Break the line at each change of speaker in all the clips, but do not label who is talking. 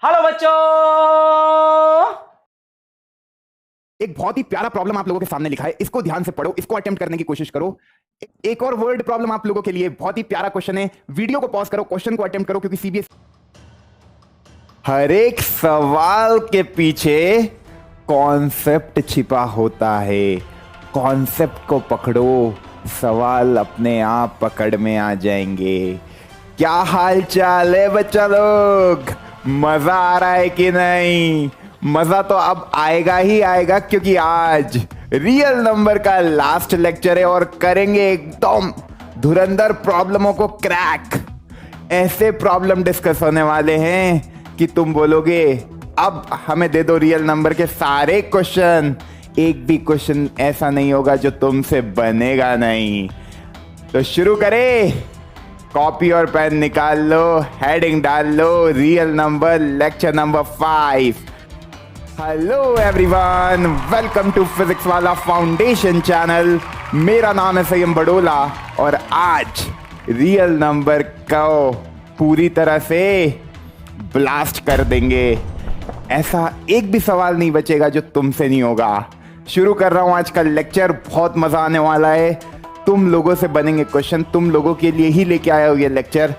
Hello बच्चों।
एक बहुत ही प्यारा प्रॉब्लम आप लोगों के सामने लिखा है, इसको ध्यान से पढ़ो, इसको अटेम्प्ट करने की कोशिश करो। एक और वर्ड प्रॉब्लम आप लोगों के लिए, बहुत ही प्यारा क्वेश्चन है। वीडियो को पॉज करो, क्वेश्चन को अटेम्प्ट करो, क्योंकि सीबीएसई हर एक सवाल के पीछे कॉन्सेप्ट छिपा होता है। कॉन्सेप्ट को पकड़ो, सवाल अपने आप पकड़ में आ जाएंगे। क्या हाल चाल है बच्चा लोग? मजा आ रहा है कि नहीं? मजा तो अब आएगा ही आएगा, क्योंकि आज रियल नंबर का लास्ट लेक्चर है और करेंगे एकदम धुरंधर प्रॉब्लमों को क्रैक। ऐसे प्रॉब्लम डिस्कस होने वाले हैं कि तुम बोलोगे अब हमें दे दो रियल नंबर के सारे क्वेश्चन, एक भी क्वेश्चन ऐसा नहीं होगा जो तुमसे बनेगा नहीं। तो शुरू करें। कॉपी और पेन निकाल लो, हेडिंग डाल लो, real number lecture number 5। Hello everyone, welcome to physics Wallah foundation channel. मेरा नाम है सयम बडोला और आज रियल नंबर को पूरी तरह से ब्लास्ट कर देंगे। ऐसा एक भी सवाल नहीं बचेगा जो तुमसे नहीं होगा। शुरू कर रहा हूं आज का लेक्चर, बहुत मजा आने वाला है। तुम लोगों से बनेंगे क्वेश्चन, तुम लोगों के लिए ही लेके आया हूं ये लेक्चर।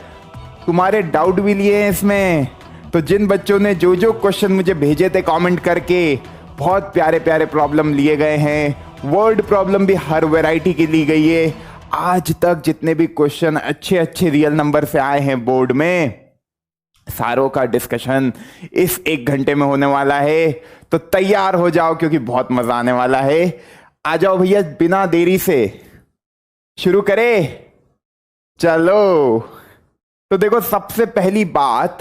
तुम्हारे डाउट भी लिए हैं इसमें, तो जिन बच्चों ने जो जो क्वेश्चन मुझे भेजे थे कमेंट करके, बहुत प्यारे प्यारे प्रॉब्लम लिए गए हैं। वर्ड प्रॉब्लम भी हर वैरायटी की ली गई है। आज तक जितने भी क्वेश्चन अच्छे अच्छे रियल नंबर से आए हैं बोर्ड में, सारों का डिस्कशन इस 1 घंटे में होने वाला है। तो तैयार हो जाओ, क्योंकि बहुत मजा आने वाला है। आ जाओ भैया, बिना देरी से शुरू करें। चलो, तो देखो, सबसे पहली बात,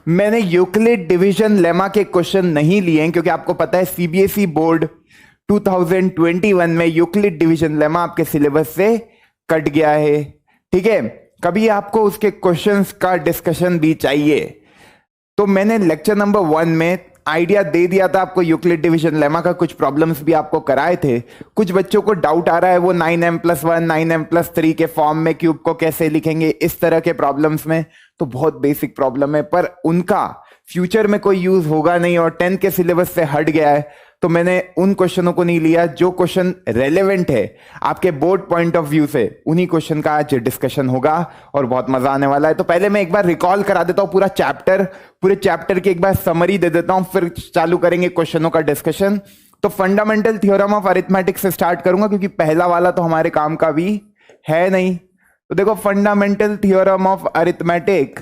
मैंने यूक्लिड डिवीजन लेमा के क्वेश्चन नहीं लिए हैं, क्योंकि आपको पता है सीबीएसई बोर्ड 2021 में यूक्लिड डिवीजन लेमा आपके सिलेबस से कट गया है। ठीक है, कभी आपको उसके क्वेश्चंस का डिस्कशन भी चाहिए, तो मैंने लेक्चर नंबर 1 में आइडिया दे दिया था आपको। यूक्लिड डिवीजन लेमा का कुछ प्रॉब्लम्स भी आपको कराए थे। कुछ बच्चों को डाउट आ रहा है वो 9m+1 9m+3 के फॉर्म में क्यूब को कैसे लिखेंगे, इस तरह के प्रॉब्लम्स में। तो बहुत बेसिक प्रॉब्लम है, पर उनका फ्यूचर में कोई यूज होगा नहीं और 10th के सिलेबस से हट गया है। तो मैंने उन क्वेश्चनों को नहीं लिया। जो क्वेश्चन रेलेवेंट है आपके बोर्ड पॉइंट ऑफ व्यू से, उन्हीं क्वेश्चन का आज डिस्कशन होगा और बहुत मजा आने वाला है। तो पहले मैं एक बार रिकॉल करा देता हूं पूरा चैप्टर, पूरे चैप्टर की एक बार समरी दे देता हूं, फिर चालू करेंगे क्वेश्चनों का डिस्कशन। तो फंडामेंटल थ्योरम ऑफ अरिथमेटिक से स्टार्ट करूंगा, क्योंकि पहला वाला तो हमारे काम का भी है नहीं। तो देखो, फंडामेंटल थ्योरम ऑफ अरिथमेटिक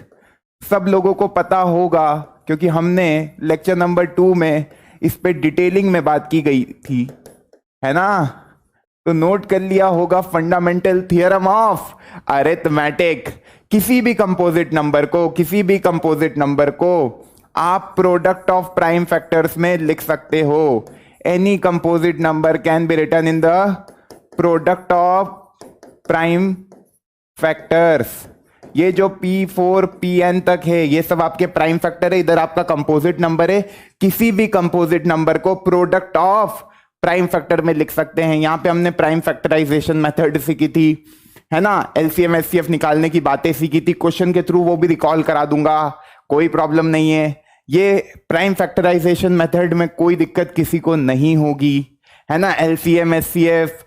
सब लोगों को पता होगा, क्योंकि हमने लेक्चर नंबर 2 में इस पे डिटेलिंग में बात की गई थी, है ना? तो नोट कर लिया होगा फंडामेंटल थ्योरम ऑफ अरिथमेटिक। किसी भी कंपोजिट नंबर को आप प्रोडक्ट ऑफ प्राइम फैक्टर्स में लिख सकते हो। Any composite number can be written in the product of prime factors. ये जो P4 Pn तक है, ये सब आपके प्राइम फैक्टर है। इधर आपका कंपोजिट नंबर है। किसी भी कंपोजिट नंबर को प्रोडक्ट ऑफ प्राइम फैक्टर में लिख सकते हैं। यहां पे हमने प्राइम फैक्टराइजेशन मेथड सीखी थी, है ना? एलसीएम एचसीएफ निकालने की बातें सीखी थी क्वेश्चन के थ्रू, वो भी रिकॉल करा दूंगा, कोई प्रॉब्लम नहीं है। ये प्राइम फैक्टराइजेशन मेथड में कोई दिक्कत किसी को नहीं होगी, है ना? LCM HCF,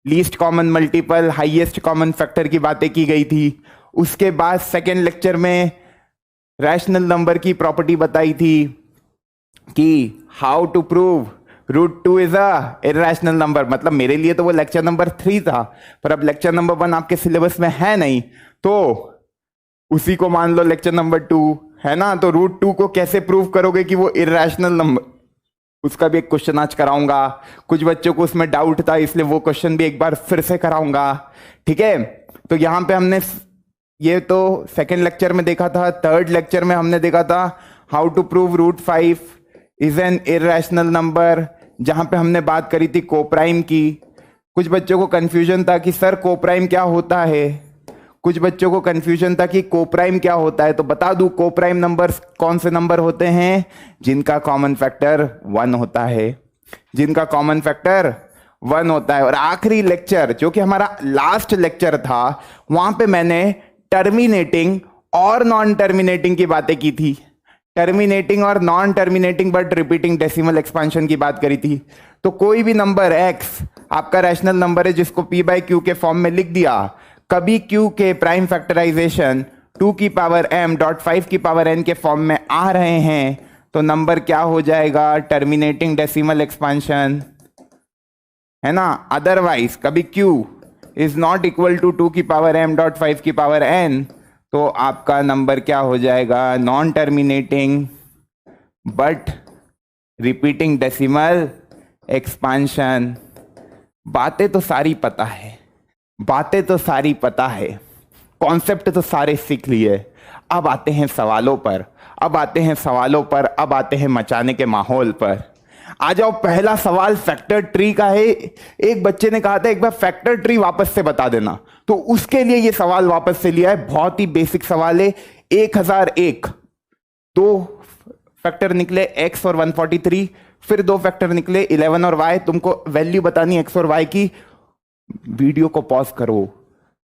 least common multiple, highest common factor की बातें की गई थी। उसके बाद सेकेंड लेक्चर में रैशनल नंबर की प्रॉपर्टी बताई थी कि how to prove √2 is a irrational number. मतलब मेरे लिए तो वो लेक्चर नंबर 3 था, पर अब लेक्चर नंबर 1 आपके सिलेबस में है नहीं, तो उसी को मान लो लेक्चर नंबर 2, है ना? तो √2 को कैसे प्रूव करोगे कि वो इरैशनल नंबर, उसका भी एक क्वेश्चन आज कराऊंगा। कुछ बच्चों को उसमें डाउट था, इसलिए वो क्वेश्चन भी एक बार फिर से कराऊंगा। ठीक है, तो यहां पे हमने ये तो सेकेंड लेक्चर में देखा था। थर्ड लेक्चर में हमने देखा था how to prove √5 is an irrational number, जहां पे हमने बात करी थी कोप्राइम की। कुछ बच्चों को कंफ्यूजन था कि सर कोप्राइम क्या होता है, कोप्राइम क्या होता है। तो बता दूं, कोप्राइम नंबर्स कौन से नंबर होते हैं? जिनका कॉमन फैक्टर 1 होता है। और आखिरी लेक्चर जो कि हमारा लास्ट लेक्चर था, वहां पे मैंने टर्मिनेटिंग और नॉन टर्मिनेटिंग की बातें की थी। टर्मिनेटिंग और non terminating but repeating decimal expansion की बात करी थी। तो कोई भी नंबर x आपका रैशनल नंबर है जिसको p बाई क्यू के फॉर्म में लिख दिया, कभी q के प्राइम फैक्टराइजेशन 2 की पावर m डॉट 5 की पावर n के फॉर्म में आ रहे हैं तो नंबर क्या हो जाएगा, टर्मिनेटिंग डेसिमल एक्सपांशन, है ना। अदरवाइज कभी q is not equal to 2 की पावर m डॉट 5 की पावर n तो आपका नंबर क्या हो जाएगा, non terminating but repeating decimal expansion. बातें तो सारी पता है, बातें तो सारी पता है, कॉन्सेप्ट तो सारे सीख लिए। अब आते हैं सवालों पर, अब आते हैं सवालों पर, अब आते हैं मचाने के माहौल पर। आ जाओ, पहला सवाल फैक्टर ट्री का है। एक बच्चे ने कहा था एक बार फैक्टर ट्री वापस से बता देना, तो उसके लिए ये सवाल वापस से लिया है। बहुत ही बेसिक सवाल है। 1001 दो फैक्टर निकले x और 143, फिर दो फैक्टर निकले 11 और y। तुमको वैल्यू बतानी x और y की। वीडियो को पॉज करो,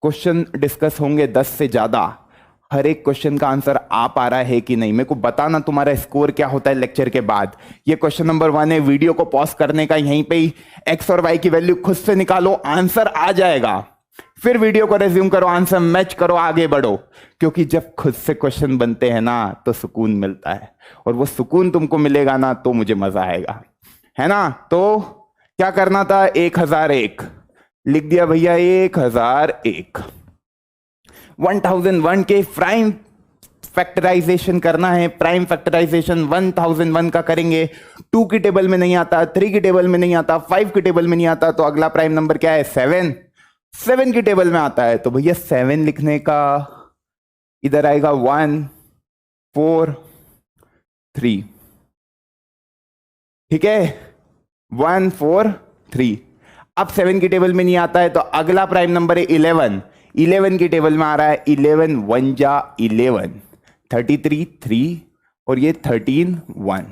क्वेश्चन डिस्कस होंगे 10 से ज्यादा। हर एक क्वेश्चन का आंसर आ पा रहा है कि नहीं, मेरे को बताना तुम्हारा स्कोर क्या होता है लेक्चर के बाद। ये क्वेश्चन नंबर 1 है, वीडियो को पॉज करने का, यहीं पे ही x और y की वैल्यू खुद से निकालो, आंसर आ जाएगा। फिर वीडियो को रेज्यूम करो, आंसर मैच करो, आगे बढ़ो। क्योंकि जब खुद से क्वेश्चन बनते हैं ना तो सुकून मिलता है, और वो सुकून तुमको मिलेगा ना तो मुझे मजा आएगा, है ना। तो क्या करना था, 1001 लिख दिया भैया, 1001। 1001 के प्राइम फैक्टराइजेशन करना है। प्राइम फैक्टराइजेशन 1001 का करेंगे। 2 की टेबल में नहीं आता, 3 की टेबल में नहीं आता, 5 की टेबल में नहीं आता, तो अगला प्राइम नंबर क्या है, 7। 7 की टेबल में आता है तो भैया 7 लिखने का इधर आएगा 1 4 3, ठीक है, 1 4 3। अब 7 की टेबल में नहीं आता है तो अगला प्राइम नंबर है 11। 11 की टेबल में आ रहा है 11 1 जा 11, 33 3 और ये 13 1।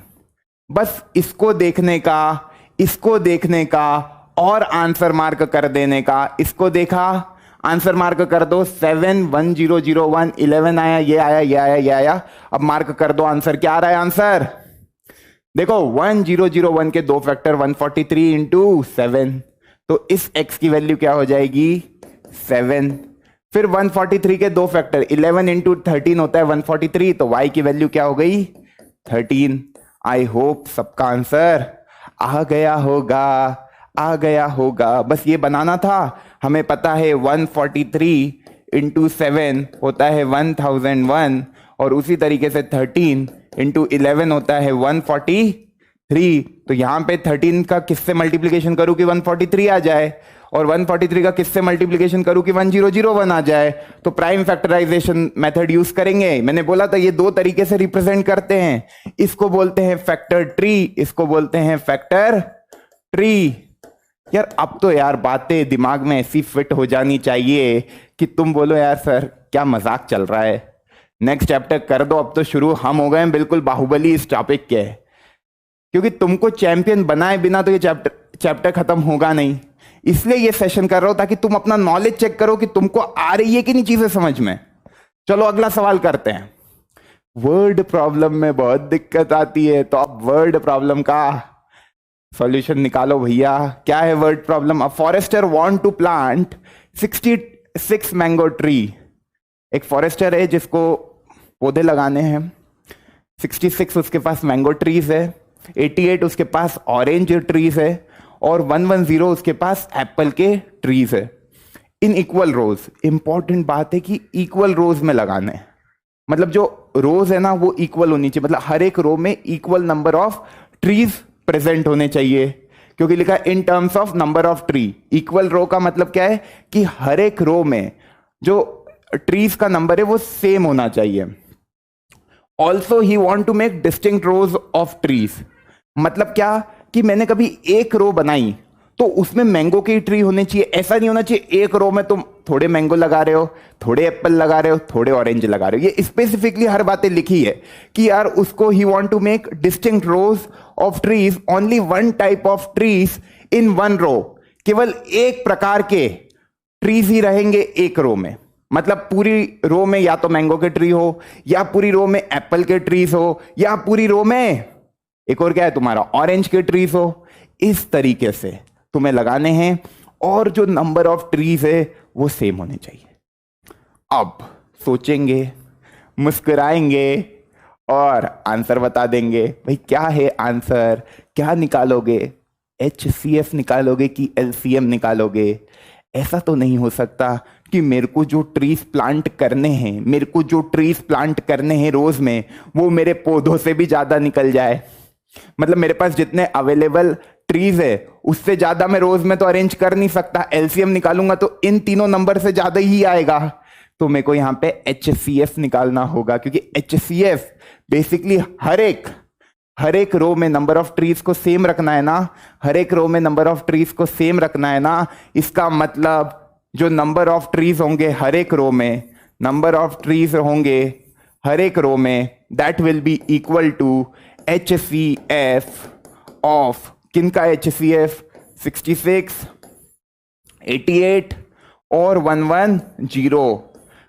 बस इसको देखने का, इसको देखने का और आंसर मार्क कर देने का। इसको देखा, आंसर मार्क कर दो। 7 1 0 0 1 11 आया, ये आया, ये आया, ये आया। अब मार्क कर दो आंसर, क्या आ रहा है आंसर, देखो 1 0 0 1 के दो फैक्टर 143 इंटू 7, तो इस x की वैल्यू क्या हो जाएगी, 7। फिर 143 के दो फैक्टर 11 इंटू 13 होता है 143, तो y की वैल्यू क्या हो गई, 13। आई होप सबका आंसर आ गया होगा, आ गया होगा। बस ये बनाना था। हमें पता है 143 इंटू 7 होता है 1001, और उसी तरीके से 13 इंटू 11 होता है 143। तो यहां पे 13 का किससे मल्टीप्लीकेशन करूं कि 143 आ जाए, और 143 का किससे मल्टीप्लीकेशन करूं कि 1001 आ जाए। तो प्राइम फैक्टराइजेशन मेथड यूज करेंगे। मैंने बोला था ये दो तरीके से रिप्रेजेंट करते हैं। इसको बोलते हैं फैक्टर ट्री, इसको बोलते हैं फैक्टर ट्री। यार अब तो यार बातें दिमाग में ऐसी फिट हो जानी चाहिए कि तुम बोलो यार सर क्या मजाक चल रहा है। नेक्स्ट चैप्टर कर दो अब तो शुरू। हम हो गए बिल्कुल बाहुबली इस टॉपिक के, क्योंकि तुमको चैंपियन बनाए बिना तो ये चैप्टर खत्म होगा नहीं। इसलिए ये सेशन कर रहा हूं ताकि तुम अपना नॉलेज चेक करो कि तुमको आ रही है कि नहीं चीजें समझ में। चलो अगला सवाल करते हैं। वर्ड प्रॉब्लम में बहुत दिक्कत आती है, तो अब वर्ड प्रॉब्लम का सॉल्यूशन निकालो भैया। क्या है word problem, a forester want to plant 66 mango tree. एक फॉरेस्टर है जिसको पौधे लगाने हैं। 66 उसके पास मैंगो ट्रीज है, 88 उसके पास ऑरेंज ट्रीज है, और 110 उसके पास एप्पल के ट्रीज है इन इक्वल रोज। इंपॉर्टेंट बात है कि इक्वल रोज में लगाने हैं, मतलब जो रोज है ना वो इक्वल होनी चाहिए, मतलब हर एक रो में equal number of trees present होने चाहिए, क्योंकि लिखा है in terms of number of tree. Equal row का मतलब क्या है कि हर एक रो में जो ट्रीज का नंबर है वो सेम होना चाहिए। Also he want to make distinct rows of trees, मतलब क्या कि मैंने कभी एक रो बनाई तो उसमें मैंगो की ट्री होने चाहिए। ऐसा नहीं होना चाहिए एक रो में तुम थोड़े मैंगो लगा रहे हो, थोड़े एप्पल लगा रहे हो, थोड़े ऑरेंज लगा रहे हो। ये स्पेसिफिकली हर बातें लिखी है कि यार उसको ही want to make distinct rows of trees, only one type of trees in one row. केवल एक प्रकार के ट्रीज ही रहेंगे एक रो में। मतलब पूरी रो में या तो मैंगो के ट्री हो, या पूरी रो में एप्पल के ट्रीज हो, या पूरी रो में एक और क्या है तुम्हारा ऑरेंज के ट्रीज हो। इस तरीके से तुम्हें लगाने हैं और जो नंबर ऑफ ट्रीज है वो सेम होने चाहिए। अब सोचेंगे, मुस्कुराएंगे और आंसर बता देंगे। भाई क्या है आंसर, क्या निकालोगे, HCF निकालोगे कि LCM निकालोगे? ऐसा तो नहीं हो सकता कि मेरे को जो ट्रीज प्लांट करने हैं, मेरे को जो ट्रीज प्लांट करने हैं रोज में, वो मेरे पौधों से भी ज्यादा निकल जाए। मतलब मेरे पास जितने अवेलेबल ट्रीज है उससे ज्यादा मैं रोज में तो अरेंज कर नहीं सकता। LCM निकालूंगा तो इन तीनों नंबर से ज्यादा ही आएगा। तो मेरे को यहां पे HCF निकालना होगा, क्योंकि HCF बेसिकली हर एक रो में नंबर ऑफ ट्रीज को सेम रखना है ना, हर एक रो में नंबर ऑफ ट्रीज को सेम रखना है ना। इसका मतलब जो नंबर ऑफ ट्रीज होंगे हर एक रो में, नंबर ऑफ ट्रीज होंगे हर एक रो में, that will be equal to HCF of किनका HCF 66, 88 और 110।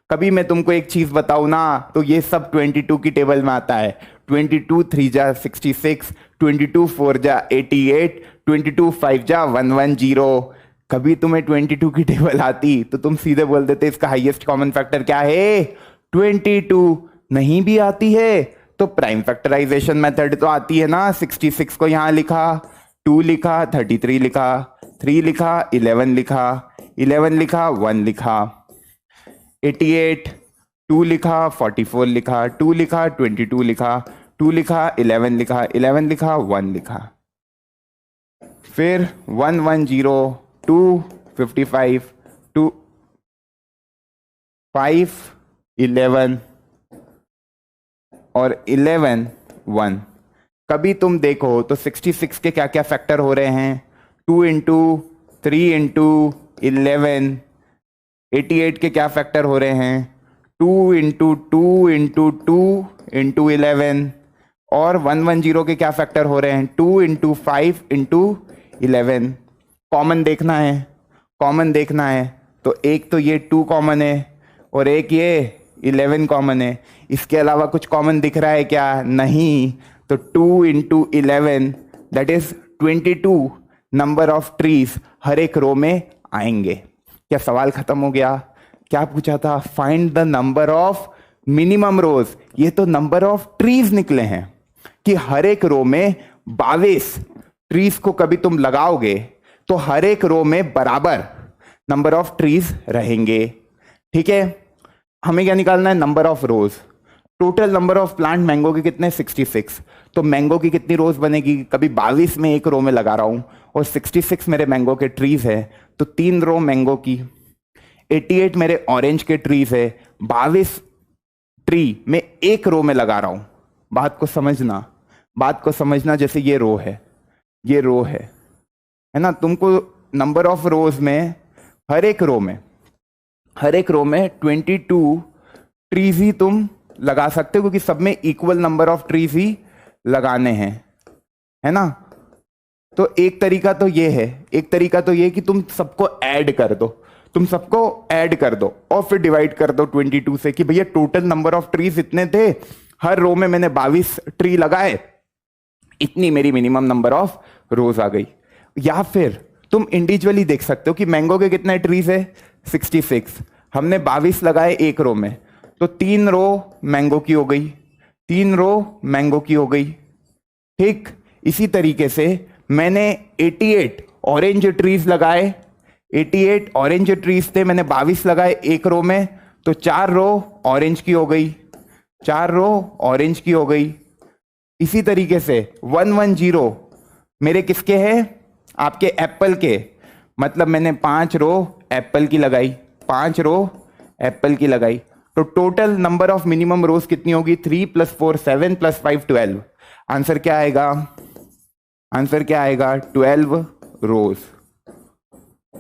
कभी मैं तुमको एक चीज बताऊं ना, तो ये सब 22 की टेबल में आता है। 22 3 जा 66, 22 4 जा 88, 22 5 जा 110। कभी तुम्हें 22 की टेबल आती तो तुम सीधे बोल देते इसका हाईएस्ट कॉमन फैक्टर क्या है 22। नहीं भी आती है तो प्राइम फैक्टराइजेशन मेथड तो आती है ना। 66 को यहां लिखा, 2 लिखा, 33 लिखा, 3 लिखा, 11 लिखा, 11 लिखा, 1 लिखा, 88 2 लिखा, 44 लिखा, 2 लिखा, 22 लिखा, 2 लिखा, 11 लिखा, 11 लिखा, 1 लिखा, फिर 110 2 55 2 5 11 और 11 1। कभी तुम देखो तो 66 के क्या क्या फैक्टर हो रहे हैं, 2 इंटू 3 इंटू 11। 88 के क्या फैक्टर हो रहे हैं, 2 इंटू 2 इंटू 2 इंटू 11। और 110 के क्या फैक्टर हो रहे हैं, 2 इंटू 5 इंटू 11। कॉमन देखना है, कॉमन देखना है तो एक तो ये 2 कॉमन है और एक ये 11 कॉमन है। इसके अलावा कुछ कॉमन दिख रहा है क्या, नहीं। तो 2 into 11 that is 22 number of trees हर एक रो में आएंगे। क्या सवाल खत्म हो गया? क्या पूछा था, find the number of minimum rows. ये तो नंबर ऑफ ट्रीज निकले हैं कि हर एक रो में 22 ट्रीज को कभी तुम लगाओगे तो हर एक रो में बराबर नंबर ऑफ ट्रीज रहेंगे। ठीक है, हमें क्या निकालना है, number of rose. Total number of plant mango के कितने 66, तो मैंगो की कितनी रोज बनेगी, कभी 22 में एक रो में लगा रहा हूं और 66 मेरे मैंगो के ट्रीज है तो 3 रो मैंगो की। 88 मेरे ऑरेंज के ट्रीज है, 22 ट्री में एक रो में लगा रहा हूं। बात को समझना, बात को समझना। जैसे ये रो है, ये रो है ना, तुमको नंबर ऑफ रोज में हर एक रो में 22 ट्रीज ही तुम लगा सकते हो, क्योंकि सब में इक्वल नंबर ऑफ ट्रीज ही लगाने हैं, है ना। तो एक तरीका तो ये है, एक तरीका तो ये कि तुम सबको ऐड कर दो, तुम सबको ऐड कर दो और फिर डिवाइड कर दो 22 से कि भैया टोटल नंबर ऑफ ट्रीज इतने थे, हर रो में मैंने 22 ट्री लगाए, इतनी मेरी मिनिमम नंबर ऑफ रोज आ गई। या फिर तुम इंडिविजुअली देख सकते हो कि मैंगो के कितने ट्रीज है 66, हमने 22 लगाए एक रो में तो 3 रो मैंगो की हो गई, 3 रो मैंगो की हो गई। ठीक इसी तरीके से मैंने 88 ऑरेंज ट्रीज लगाए, 88 ऑरेंज ट्रीज थे, मैंने 22 लगाए एक रो में तो 4 रो ऑरेंज की हो गई, 4 रो ऑरेंज की हो गई। इसी तरीके से 110 मेरे किसके हैं, आपके एप्पल के, मतलब मैंने 5 रो एप्पल की लगाई, 5 रो एप्पल की लगाई। तो टोटल नंबर ऑफ मिनिमम रोज कितनी होगी, 3 + 4 7 + 5 12। आंसर क्या आएगा, आंसर क्या आएगा 12 रोज।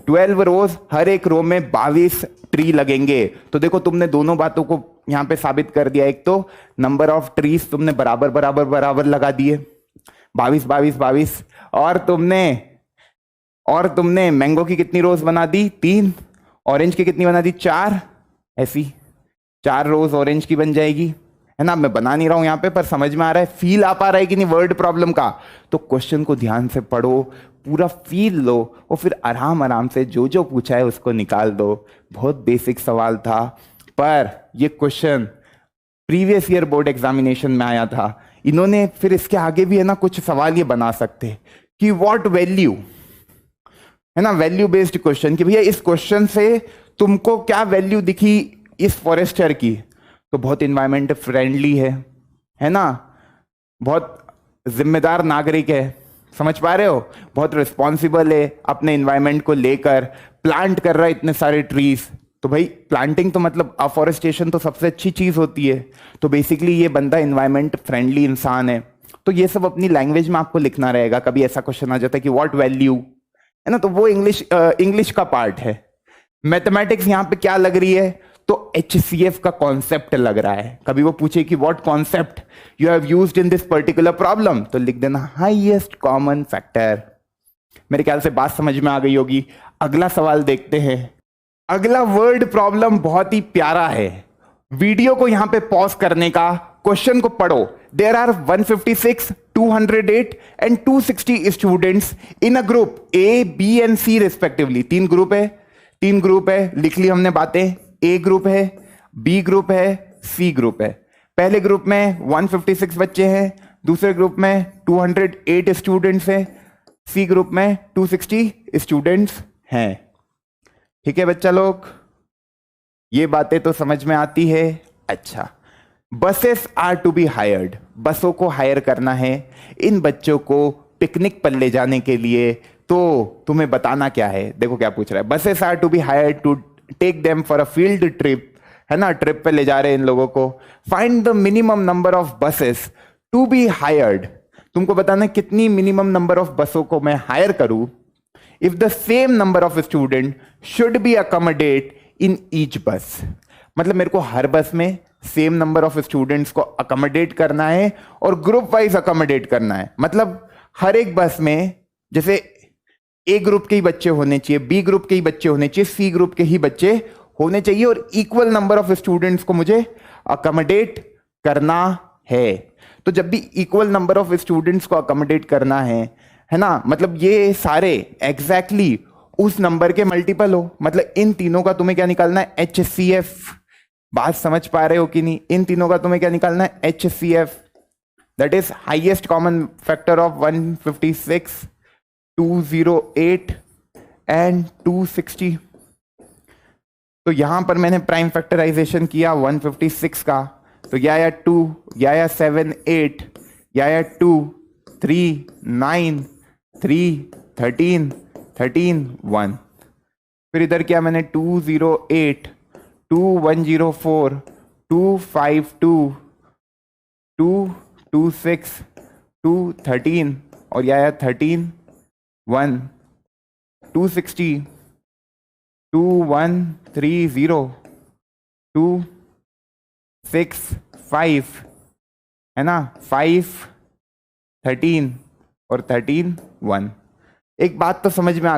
12 रोज, हर एक रो में 22 ट्री लगेंगे। तो देखो तुमने दोनों बातों को यहां पे साबित कर दिया। एक तो नंबर ऑफ ट्रीज तुमने बराबर बराबर बराबर लगा दिए, 22 22 22, और तुमने मैंगो की कितनी रोज बना दी, 3, ऑरेंज की कितनी बना दी, 4, ऐसी 4 रोज ऑरेंज की बन जाएगी, है ना। मैं बना नहीं रहा हूं यहां पे, पर समझ में आ रहा है, फील आ पा रहा है कि नहीं वर्ड प्रॉब्लम का। तो क्वेश्चन को ध्यान से पढ़ो, पूरा फील लो, और फिर आराम आराम से जो जो पूछा है उसको निकाल दो। बहुत बेसिक सवाल था, पर ये question previous year board examination में आया था। इन्होंने फिर इसके आगे भी है ना कुछ सवाल ये बना सकते कि व्हाट वैल्यू, है ना, वैल्यू बेस्ड क्वेश्चन, कि भैया इस क्वेश्चन से तुमको क्या वैल्यू दिखी इस फॉरेस्टर की। तो बहुत इन्वायरमेंट फ्रेंडली है ना, बहुत जिम्मेदार नागरिक है, समझ पा रहे हो, बहुत रिस्पॉन्सिबल है, अपने इन्वायरमेंट को लेकर प्लांट कर रहा है इतने सारे ट्रीज। तो भाई प्लांटिंग तो मतलब अफॉरेस्टेशन तो सबसे अच्छी चीज होती है। तो बेसिकली ये बंदा इन्वायरमेंट फ्रेंडली इंसान है। तो ये सब अपनी लैंग्वेज में आपको लिखना रहेगा। कभी ऐसा क्वेश्चन आ जाता है कि व्हाट वैल्यू, है ना, तो वो इंग्लिश का पार्ट है। मैथमेटिक्स यहां पे क्या लग रही है, तो HCF का कॉन्सेप्ट लग रहा है। कभी वो पूछे कि what concept you have used in this particular problem, तो लिख देना हाईएस्ट कॉमन फैक्टर। मेरे ख्याल से बात समझ में आ गई होगी। अगला सवाल देखते हैं। अगला वर्ड प्रॉब्लम बहुत ही प्यारा है। वीडियो को यहां पे पॉज करने का, क्वेश्चन को पढ़ो। There are 156, 208 and 260 students in a group A, B and C respectively. तीन ग्रुप है, लिख ली हमने बातें। A ग्रुप है, B ग्रुप है, C ग्रुप है। पहले ग्रुप में 156 बच्चे हैं, दूसरे ग्रुप में 208 स्टूडेंट्स हैं, C ग्रुप में 260 स्टूडेंट्स हैं। ठीक है बच्चा लोग, ये बातें तो समझ में आती है। अच्छा, buses are to be hired, बसों को हायर करना है इन बच्चों को पिकनिक पर ले जाने के लिए। तो तुम्हें बताना क्या है, देखो क्या पूछ रहा है। Buses are to be hired to take them for a field trip, है ना, ट्रिप पे ले जा रहे हैं इन लोगों को। Find the minimum number of buses to be hired, तुमको बताना कितनी मिनिमम नंबर ऑफ बसों को मैं हायर करूं if the same number of student should be accommodate in each बस। मतलब मेरे को हर बस में सेम नंबर ऑफ स्टूडेंट्स को अकोमोडेट करना है और ग्रुप वाइज अकोमोडेट करना है। मतलब हर एक बस में जैसे ए ग्रुप के ही बच्चे होने चाहिए, बी ग्रुप के ही बच्चे होने चाहिए, सी ग्रुप के ही बच्चे होने चाहिए, और इक्वल नंबर ऑफ स्टूडेंट्स को मुझे अकोमोडेट करना है। तो जब भी इक्वल नंबर ऑफ स्टूडेंट्स को अकोमोडेट करना है ना, मतलब ये सारे एग्जैक्टली उस नंबर के मल्टीपल हो। मतलब इन तीनों का तुम्हें क्या निकालना है, HCF। बात समझ पा रहे हो कि नहीं, इन तीनों का तुम्हें क्या निकालना है, HCF, that is highest common factor of 156, 208 and 260। तो यहां पर मैंने प्राइम फैक्टराइजेशन किया 156 का, तो या 2 या 7 8 या 2 3 9 3 13 13 1। फिर इधर क्या मैंने 208 2104 252 226 213 और या 13 1 260 2130 265, है ना, 5 13 और 13 1। एक बात तो समझ में आ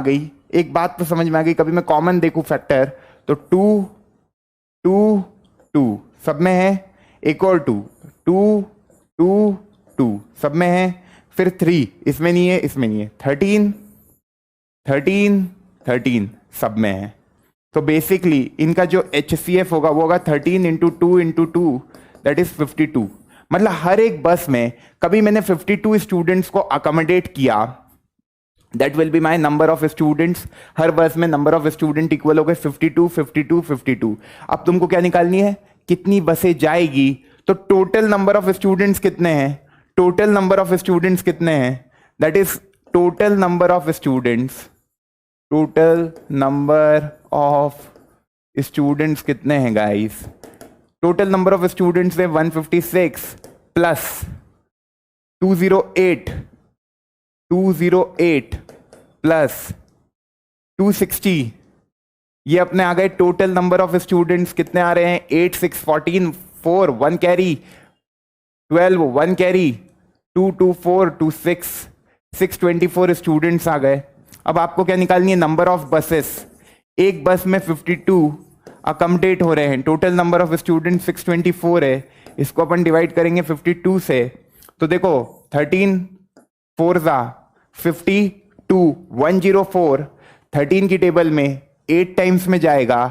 गई, कभी मैं कॉमन देखूं फैक्टर तो 2 2 2 सब में है, एक और 2 2 2 2 सब में है, फिर 3 इसमें नहीं है, 13 13 13 सब में है। तो बेसिकली इनका जो HCF होगा वो होगा 13 इंटू 2 इंटू 2, दैट इज 52। मतलब हर एक बस में कभी मैंने 52 स्टूडेंट्स को अकोमोडेट किया, that will be my number of students. हर बस में नंबर ऑफ स्टूडेंट इक्वल हो गए 52 52 52। अब तुमको क्या निकालनी है, कितनी बसें जाएगी, तो टोटल नंबर ऑफ स्टूडेंट्स कितने हैं, that is total number of students कितने हैं guys. Total number of students है 156 प्लस 208 प्लस 260, ये अपने आ गए टोटल नंबर ऑफ स्टूडेंट्स कितने आ रहे हैं, 8 6 14 4 1 कैरी 12 1 कैरी 2 2 4 2 6 624 स्टूडेंट्स आ गए। अब आपको क्या निकालनी है, नंबर ऑफ बसेस। एक बस में 52, अकोमोडेट हो रहे हैं। टोटल नंबर ऑफ स्टूडेंट 624 है, इसको अपन डिवाइड करेंगे 52 से। तो देखो 13 4 जा 52 104, 13 की टेबल में 8 टाइम्स में जाएगा,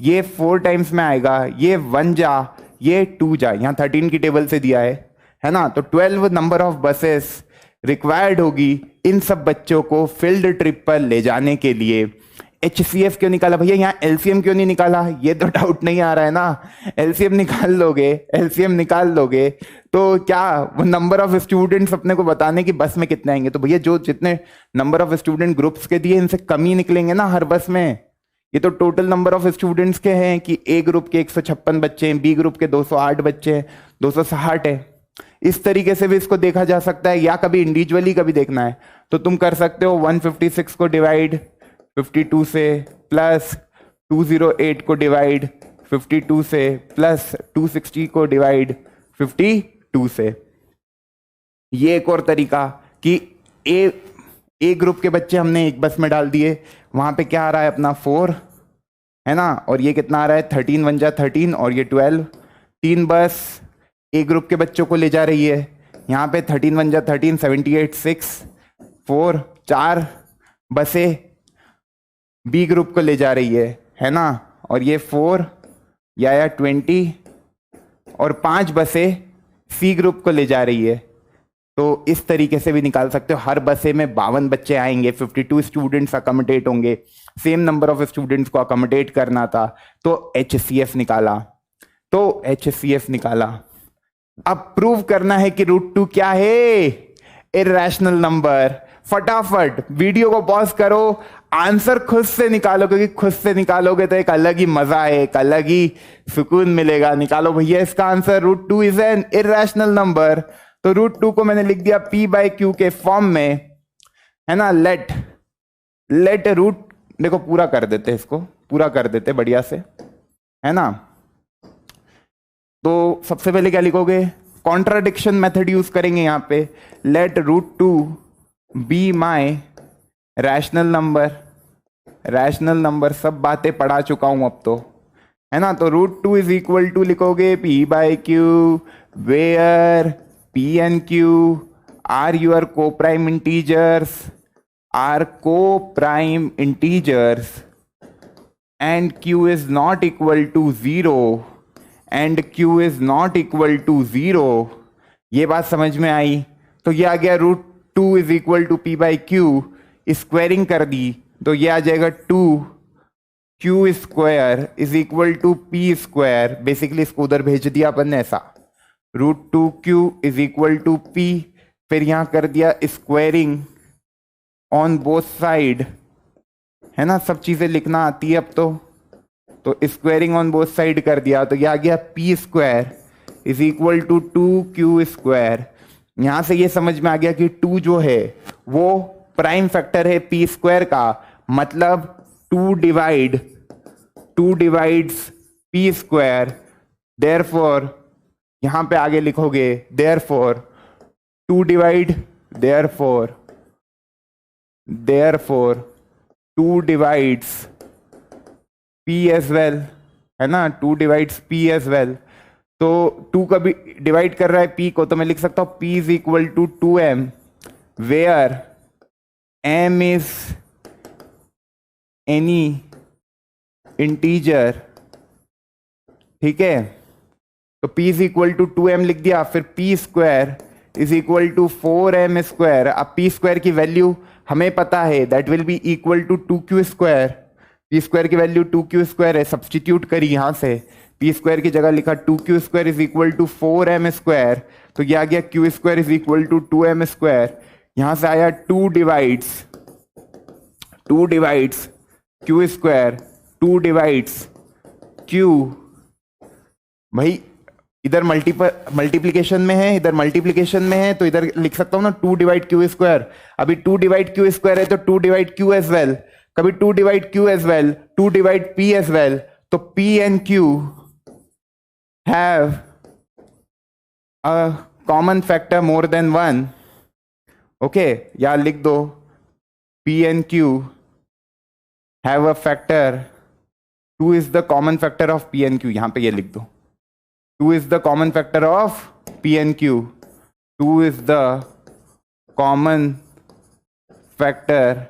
ये 4 टाइम्स में आएगा, ये 1 जा ये 2 जा, यहाँ 13 की टेबल से दिया है ना। तो 12 नंबर ऑफ बसेस रिक्वायर्ड होगी इन सब बच्चों को फील्ड ट्रिप पर ले जाने के लिए। HCF क्यों निकाला भैया, यहाँ LCM क्यों नहीं निकाला, ये तो डाउट नहीं आ रहा है ना। LCM निकाल लोगे, LCM निकाल लोगे तो क्या वो नंबर ऑफ स्टूडेंट्स अपने को बताने की बस में कितने आएंगे। तो भैया जो जितने नंबर ऑफ स्टूडेंट ग्रुप्स के दिए इनसे कम ही निकलेंगे ना हर बस में। ये तो टोटल नंबर ऑफ स्टूडेंट्स के हैं कि A ग्रुप के 156 बच्चे हैं, B ग्रुप के 208 बच्चे हैं, 260 है। इस तरीके से भी इसको देखा जा सकता है, या कभी इंडिविजुअली कभी देखना है तो तुम कर सकते हो 156 को डिवाइड 52 से, प्लस 208 को डिवाइड 52 से, प्लस 260 को डिवाइड 52 से। ये एक और तरीका कि ए ग्रुप के बच्चे हमने एक बस में डाल दिए, वहां पे क्या आ रहा है अपना 4 है ना, और ये कितना आ रहा है 13 1 जा 13 और ये 12। 3 बस ए ग्रुप के बच्चों को ले जा रही है, यहाँ पे 13 1 जा 13 78 6 4, 4 बसें बी ग्रुप को ले जा रही है ना, और ये 4 या 20 और 5 बसें सी ग्रुप को ले जा रही है। तो इस तरीके से भी निकाल सकते हो, हर बसे में 52 बच्चे आएंगे, 52 स्टूडेंट्स अकोमोडेट होंगे, सेम नंबर ऑफ स्टूडेंट्स को अकोमोडेट करना था तो HCF निकाला। अब प्रूव करना है कि √2 क्या है, इरैशनल नंबर। फटाफट वीडियो को पॉज करो, आंसर खुद से निकालो, क्योंकि खुद से निकालोगे तो एक अलग ही मजा है, एक अलग ही सुकून मिलेगा। निकालो भैया इसका answer, √2 is an irrational number. तो √2 को मैंने लिख दिया P/Q के फॉर्म में, है ना। लेट रूट, देखो पूरा कर देते, इसको पूरा कर देते बढ़िया से, है ना। तो सबसे पहले क्या लिखोगे, कॉन्ट्राडिक्शन मेथड यूज करेंगे यहाँ पे। Let √2 be my rational number, सब बातें पढ़ा चुका हूं अब तो, है ना। तो √2 इज इक्वल टू लिखोगे P/Q where P and Q are your co-prime integers, and Q is not equal to 0 and Q is not equal to 0। ये बात समझ में आई। तो ये आ गया √2 is equal to P/Q, squaring कर दी तो ये आ जाएगा 2Q square is equal to P square. Basically इसको उधर भेज दिया अपन ने ऐसा, √2Q is equal to P, फिर यहां कर दिया स्क्वायरिंग ऑन बोथ साइड, है ना। सब चीजें लिखना आती है अब तो स्क्वायरिंग ऑन बोथ साइड कर दिया तो यह आ गया P square is equal to 2Q square. यहां से ये समझ में आ गया कि 2 जो है वो प्राइम फैक्टर है P स्क्वायर का, मतलब 2 डिवाइड्स P स्क्वायर। देयरफॉर यहां पे आगे लिखोगे therefore 2 divides P as well, है ना। 2 डिवाइड्स P एज वेल। तो 2 का भी डिवाइड कर रहा है P को, तो मैं लिख सकता हूं P is equal to 2M where M is any integer, ठीक है। तो P is equal to 2M लिख दिया, फिर P square is equal to 4M square. अब P स्क्वायर की वैल्यू हमें पता है, that will be equal to 2Q square. P square की वैल्यू 2Q स्क्वायर है, सब्सटीट्यूट करी यहां से, P स्क्वायर की जगह लिखा 2Q square is equal to 4M square. तो ये आ गया Q square is equal to 2M square. यहां से आया 2 divides Q square, 2 divides Q। भाई इधर मल्टीप्लीकेशन में है, इधर मल्टीप्लीकेशन में है, तो इधर लिख सकता हूं ना 2 डिवाइड Q स्क्वायर। अभी 2 डिवाइड Q स्क्वायर है तो 2 डिवाइड Q एज वेल, कभी 2 divide Q as well, 2 divide P as well. तो P and Q have a common factor more than 1। Okay, या लिख दो P and Q have a factor 2 is the common factor of P n Q, यहां पे ये लिख दो, 2 is the common factor of P n Q, 2 is the common factor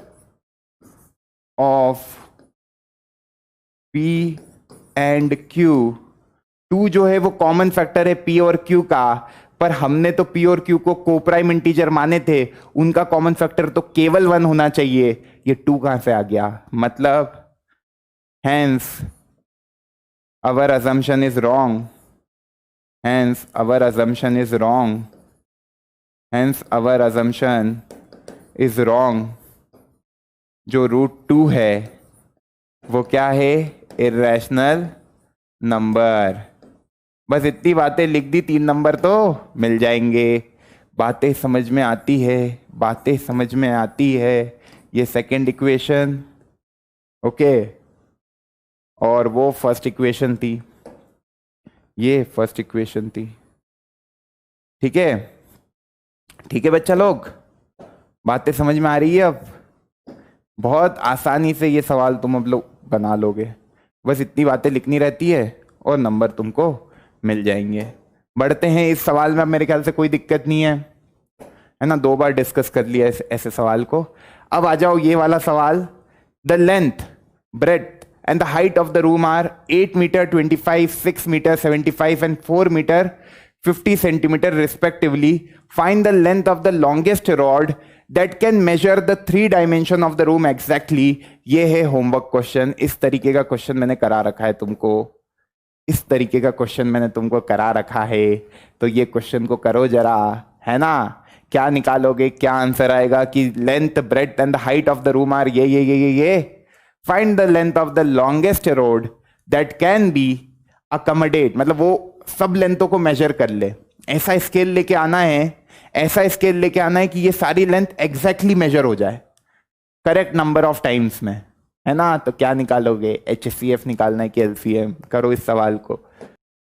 of P and Q. 2 जो है वो कॉमन फैक्टर है P और क्यू का, पर हमने तो पी और क्यू को कोप्राइम इंटीजर माने थे, उनका कॉमन फैक्टर तो केवल 1 होना चाहिए। ये 2 कहां से आ गया, मतलब hence our assumption is wrong, hence our assumption is wrong, hence our assumption is wrong। जो √2 है वो क्या है, इर्रेशनल नंबर। बस इतनी बातें लिख दी, 3 नंबर तो मिल जाएंगे। बातें समझ में आती है, बातें समझ में आती है। ये सेकंड इक्वेशन, ओके, और वो फर्स्ट इक्वेशन थी, ये फर्स्ट इक्वेशन थी। ठीक है, ठीक है बच्चा लोग, बातें समझ में आ रही है अब? बहुत आसानी से ये सवाल तुम अब लोग बना लोगे, बस इतनी बातें लिखनी रहती है और नंबर तुमको मिल जाएंगे। बढ़ते हैं इस सवाल में, अब मेरे ख्याल से कोई दिक्कत नहीं है ना, 2 बार डिस्कस कर लिया ऐसे सवाल को। अब आ जाओ ये वाला सवाल, the length, breadth and the height of the room are 8 metre 25, 6 metre 75 and 4 metre 50 centimetre respectively. Find the length of the longest rod that can measure the 3 dimension of the room exactly. ये है homework question. इस तरीके का question मैंने करा रखा है तुमको, इस तरीके का क्वेश्चन मैंने तुमको करा रखा है, तो ये क्वेश्चन को करो जरा, है ना। क्या निकालोगे, क्या आंसर आएगा कि length, breadth and the height of the room are ये। Find the length of the longest rod that can be accommodate, मतलब वो सब लेंथों को मेजर कर ले। ऐसा स्केल लेके आना है, ऐसा स्केल लेके आना है कि ये सारी लेंथ एग्जैक्टली मेजर हो जाए करेक्ट नंबर ऑफ टाइम्स में, है ना। तो क्या निकालोगे, HCF निकालना है कि LCM? करो इस सवाल को।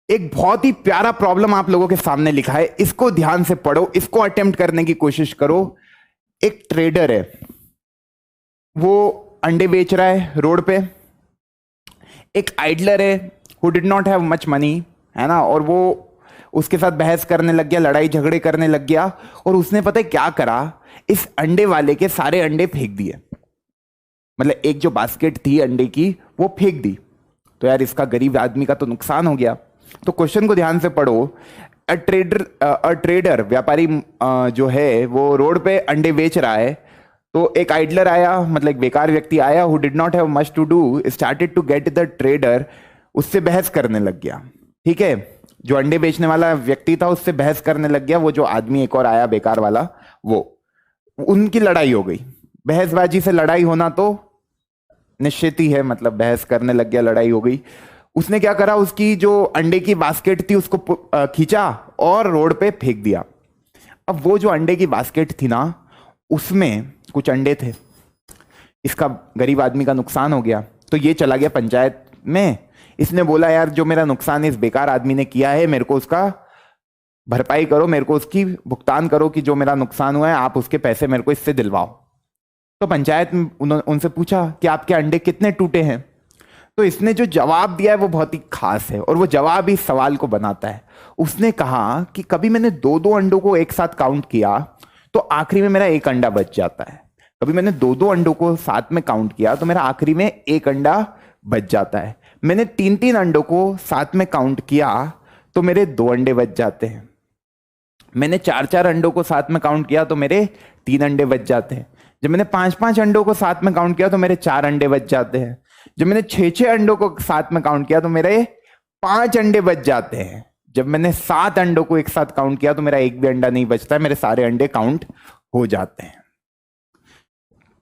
एक बहुत ही प्यारा प्रॉब्लम आप लोगों के सामने लिखा है, इसको ध्यान से पढ़ो, इसको अटेम्प्ट करने की कोशिश करो। एक ट्रेडर है, वो अंडे बेच रहा है रोड पे। एक आइडलर है who did not have much money, है ना, और वो उसके साथ बहस करने लग गया, लड़ाई झगड़े करने लग गया, और उसने पता है क्या करा, इस अंडे वाले के सारे अंडे फेंक दिए। मतलब एक जो बास्केट थी अंडे की वो फेंक दी। तो यार इसका गरीब आदमी का तो नुकसान हो गया। तो क्वेश्चन को ध्यान से पढ़ो। अ ट्रेडर व्यापारी जो है वो रोड पे अंडे बेच रहा है। तो एक आइडलर आया, मतलब एक बेकार व्यक्ति आया, who did not have much to do, started to get the trader, उससे बहस करने लग गया। ठीक है, जो अंडे बेचने वाला व्यक्ति था उससे बहस करने लग गया। वो जो आदमी एक और आया बेकार वाला, वो, उनकी लड़ाई हो गई। बहसबाजी से लड़ाई होना तो निश्चित ही है, मतलब बहस करने लग गया, लड़ाई हो गई। उसने क्या करा, उसकी जो अंडे की बास्केट थी उसको खींचा और रोड पे फेंक दिया। अब वो जो अंडे की बास्केट थी ना, उसमें कुछ अंडे थे। इसका गरीब आदमी का नुकसान हो गया। तो ये चला गया पंचायत में। इसने बोला यार जो मेरा नुकसान इस बेकार आदमी ने किया है, मेरे को उसका भरपाई करो, मेरे को उसकी भुगतान करो कि जो मेरा नुकसान हुआ है आप उसके पैसे मेरे को इससे दिलवाओ। तो पंचायत में उनसे पूछा कि आपके अंडे कितने टूटे हैं। तो इसने जो जवाब दिया है वो बहुत ही खास है, और वो जवाब इस सवाल को बनाता है। उसने कहा कि कभी मैंने 2-2 अंडों को एक साथ काउंट किया तो आखिरी में मेरा 1 अंडा बच जाता है। कभी मैंने 2-2 अंडों को साथ में काउंट किया तो मेरा आखिरी में 1 अंडा बच जाता है। मैंने 3-3 अंडों को साथ में काउंट किया तो मेरे 2 अंडे बच जाते हैं। मैंने 4-4 अंडों को साथ में काउंट किया तो मेरे 3 अंडे बच जाते हैं। जब मैंने 5-5 अंडों को साथ में काउंट किया तो मेरे 4 अंडे बच जाते हैं। जब मैंने 6-6 अंडों को साथ में काउंट किया तो मेरे 5 अंडे बच जाते हैं। जब मैंने 7 अंडों को एक साथ काउंट किया तो मेरा 1 भी अंडा नहीं बचता है, मेरे सारे अंडे काउंट हो जाते हैं।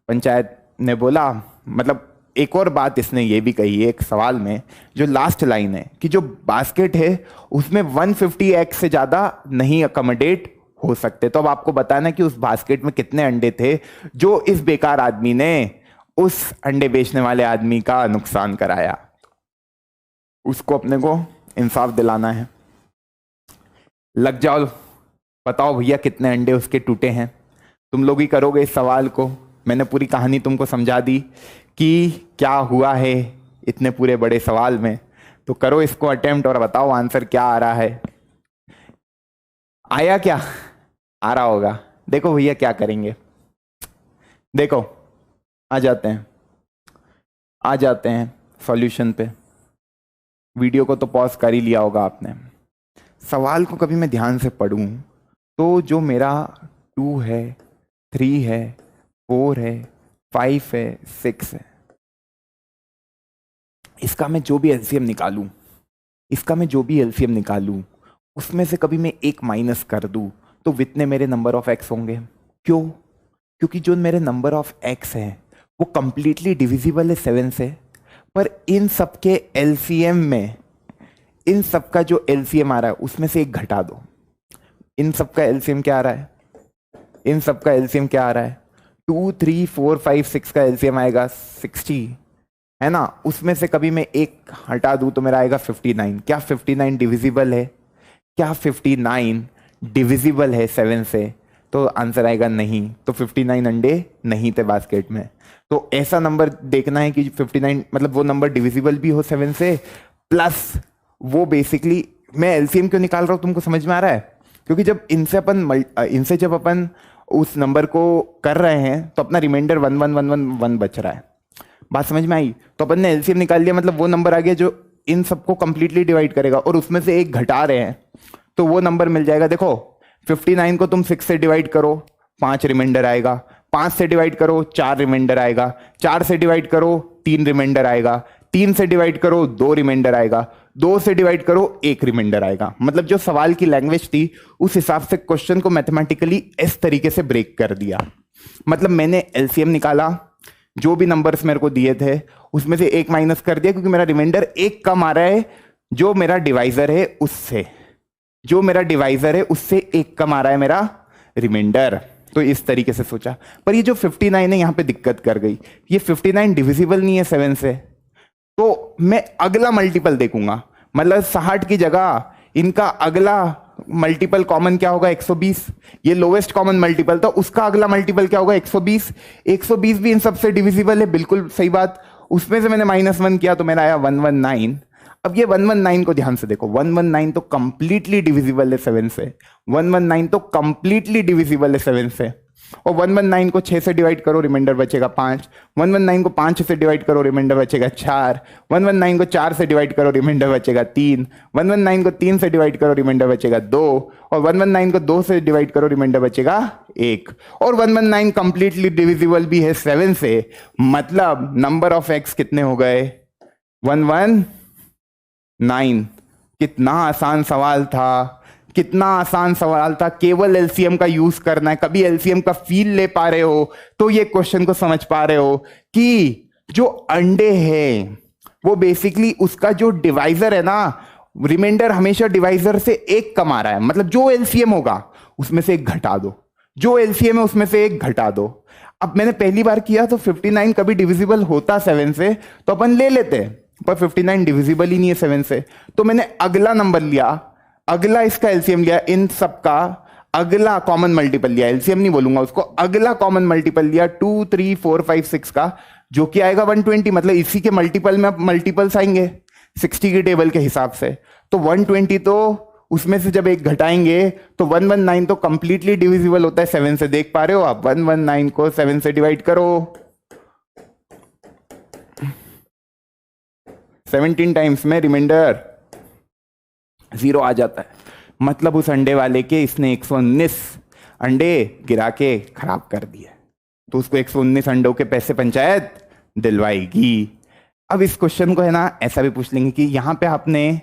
पंचायत ने बोला, मतलब एक और बात इसने ये भी कही है एक सवाल में, जो लास्ट लाइन है कि जो बास्केट है उसमें 150 एग से ज्यादा नहीं अकोमोडेट हो सकते। तो अब आपको बताना कि उस बास्केट में कितने अंडे थे जो इस बेकार आदमी ने उस अंडे बेचने वाले आदमी का नुकसान कराया। उसको अपने को इंसाफ दिलाना है। लग जाओ, बताओ भैया कितने अंडे उसके टूटे हैं। तुम लोग ही करोगे इस सवाल को। मैंने पूरी कहानी तुमको समझा दी कि क्या हुआ है इतने पूरे बड़े सवाल में। तो करो इसको अटेम्प्ट और बताओ आंसर क्या आ रहा है। आया क्या? आ रहा होगा। देखो भैया क्या करेंगे, देखो आ जाते हैं सॉल्यूशन पे। वीडियो को तो पॉज कर ही लिया होगा आपने। सवाल को कभी मैं ध्यान से पढ़ूं तो जो मेरा 2 है, 3 है, 4 है, 5 है, 6 है, इसका मैं जो भी एलसीएम निकालूं, उसमें से कभी मैं एक माइनस कर दूं तो वितने मेरे नंबर ऑफ एक्स होंगे। क्यों? क्योंकि जो मेरे नंबर ऑफ एक्स है वो कंप्लीटली डिविजिबल है 7 से, पर इन सब के एलसीएम में, इन सब का जो एलसीएम आ रहा है उसमें से एक घटा दो। इन सब का एलसीएम क्या आ रहा है? 2, 3, 4, 5, 6 का एलसीएम आएगा 60, है ना। उसमें से कभी मैं एक हटा दूं तो मेरा आएगा 59। क्या 59 डिविजिबल है 7 से? तो आंसर आएगा नहीं। तो 59 अंडे नहीं थे बास्केट में। तो ऐसा नंबर देखना है कि 59 मतलब वो नंबर डिविजिबल भी हो 7 से, प्लस वो बेसिकली, मैं एलसीएम क्यों निकाल रहा हूं तुमको समझ में आ रहा है? क्योंकि जब इनसे जब अपन उस नंबर को कर रहे हैं तो अपना रिमाइंडर 1 बच रहा है। बात समझ में आई? तो अपन ने एलसीएम निकाल लिया, मतलब वो नंबर आ गया जो इन सबको कंप्लीटली डिवाइड करेगा, और उसमें से एक घटा रहे हैं तो वो नंबर मिल जाएगा। देखो 59 को तुम 6 से डिवाइड करो, 5 रिमाइंडर आएगा। 5 से डिवाइड करो, 4 रिमाइंडर आएगा। 4 से डिवाइड करो, 3 रिमाइंडर आएगा। 3 से डिवाइड करो, 2 रिमाइंडर आएगा। 2 से डिवाइड करो, 1 रिमाइंडर आएगा। मतलब जो सवाल की लैंग्वेज थी उस हिसाब से क्वेश्चन को मैथमेटिकली इस तरीके से ब्रेक कर दिया। मतलब मैंने एलसीएम निकाला, जो भी नंबर्स मेरे को दिए थे उसमें से एक माइनस कर दिया, क्योंकि मेरा रिमाइंडर एक कम आ रहा है जो मेरा डिवाइजर है उससे एक कम आ रहा है मेरा रिमाइंडर। तो इस तरीके से सोचा। पर ये जो 59 है यहां पे दिक्कत कर गई। ये 59 डिविजिबल नहीं है 7 से, तो मैं अगला मल्टीपल देखूंगा। मतलब 60 की जगह इनका अगला मल्टीपल कॉमन क्या होगा? 120। ये लोवेस्ट कॉमन मल्टीपल था, उसका अगला मल्टीपल क्या होगा? 120। 120 भी इन सबसे डिविजिबल है, बिल्कुल सही बात। उसमें से मैंने -1 किया तो मेरा आया 119। अब ये 119 को ध्यान से देखो, 119 तो कंप्लीटली डिविजिबल है 7 से। 119 तो कंप्लीटली डिविजिबल है 7 से। और 119 को 6 से डिवाइड करो, रिमाइंडर बचेगा 5। 119 को 5 से डिवाइड करो, रिमाइंडर बचेगा 4। 119 को 4 से डिवाइड करो, रिमाइंडर बचेगा 3। 119 को 3 से डिवाइड करो, रिमाइंडर बचेगा 2। और 119 को 2 से डिवाइड करो, रिमाइंडर बचेगा 1। और 119 कंप्लीटली डिविजिबल भी है 7 से। मतलब नंबर ऑफ एक्स कितने हो गए? 119। कितना आसान सवाल था, केवल एलसीएम का यूज करना है। कभी एलसीएम का फील ले पा रहे हो तो ये क्वेश्चन को समझ पा रहे हो कि जो अंडे हैं वो बेसिकली उसका जो डिवाइजर है ना, रिमाइंडर हमेशा डिवाइजर से एक कम आ रहा है। मतलब जो एलसीएम होगा उसमें से एक घटा दो, जो एलसीएम है उसमें से एक घटा दो। अब मैंने पहली बार किया तो 59 कभी डिविजिबल होता 7 से तो अपन ले लेते, पर 59 डिविजिबल ही नहीं है 7 से। तो मैंने अगला नंबर लिया, अगला इसका एलसीएम लिया, इन सब का अगला कॉमन मल्टीपल लिया। एलसीएम नहीं बोलूंगा उसको, अगला कॉमन मल्टीपल लिया 2, 3, 4, 5, 6 का, जो कि आएगा 120। मतलब इसी के मल्टीपल में अब मल्टीपल्स आएंगे 60 की टेबल के हिसाब से। तो 120 तो उसमें से जब एक घटाएंगे तो 119 तो कंप्लीटली डिविजिबल होता है 7 से। देख पा रहे हो आप? 119 को 7 से डिवाइड करो, 17 टाइम्स में रिमाइंडर 0 आ जाता है। मतलब उस अंडे वाले के इसने 119 अंडे गिरा के खराब कर दिए, तो उसको 119 अंडों के पैसे पंचायत दिलवाएगी। अब इस क्वेश्चन को है ना ऐसा भी पूछ लेंगे कि यहां पे आपने